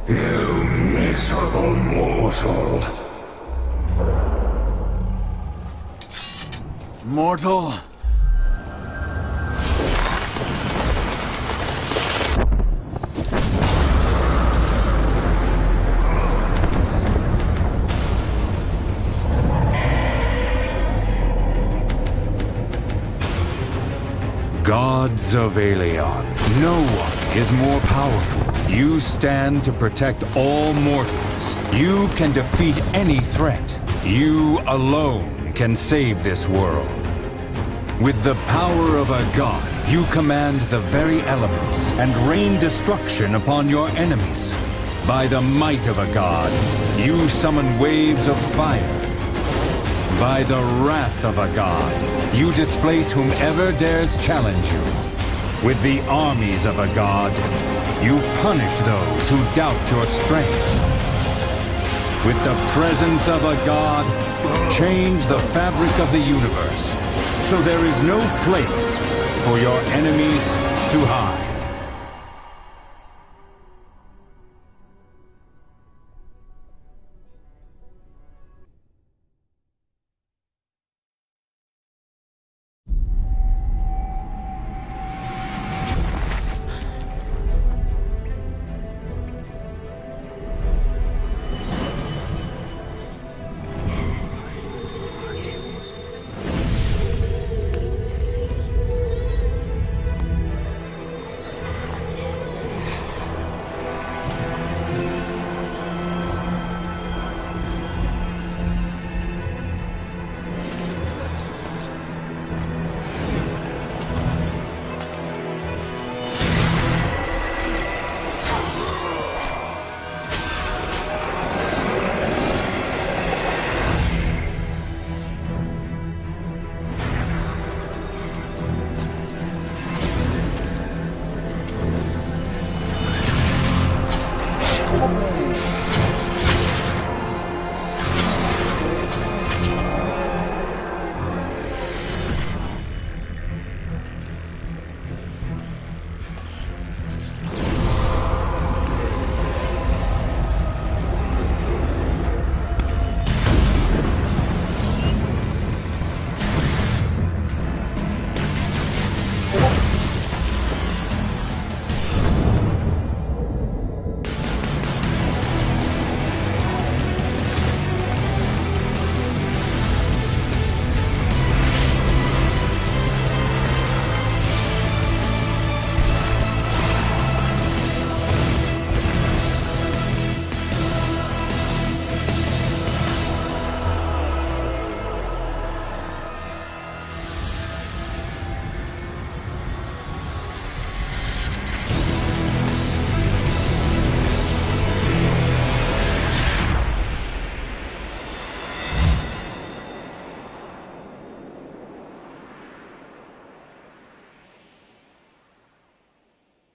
Speaker 6: You miserable mortal.
Speaker 7: Mortal?
Speaker 3: Gods of Aelion, no one is more powerful. You stand to protect all mortals. You can defeat any threat. You alone can save this world. With the power of a god, you command the very elements and rain destruction upon your enemies. By the might of a god, you summon waves of fire. By the wrath of a god, you displace whomever dares challenge you. With the armies of a god, you punish those who doubt your strength. With the presence of a god, change the fabric of the universe, so there is no place for your enemies to hide.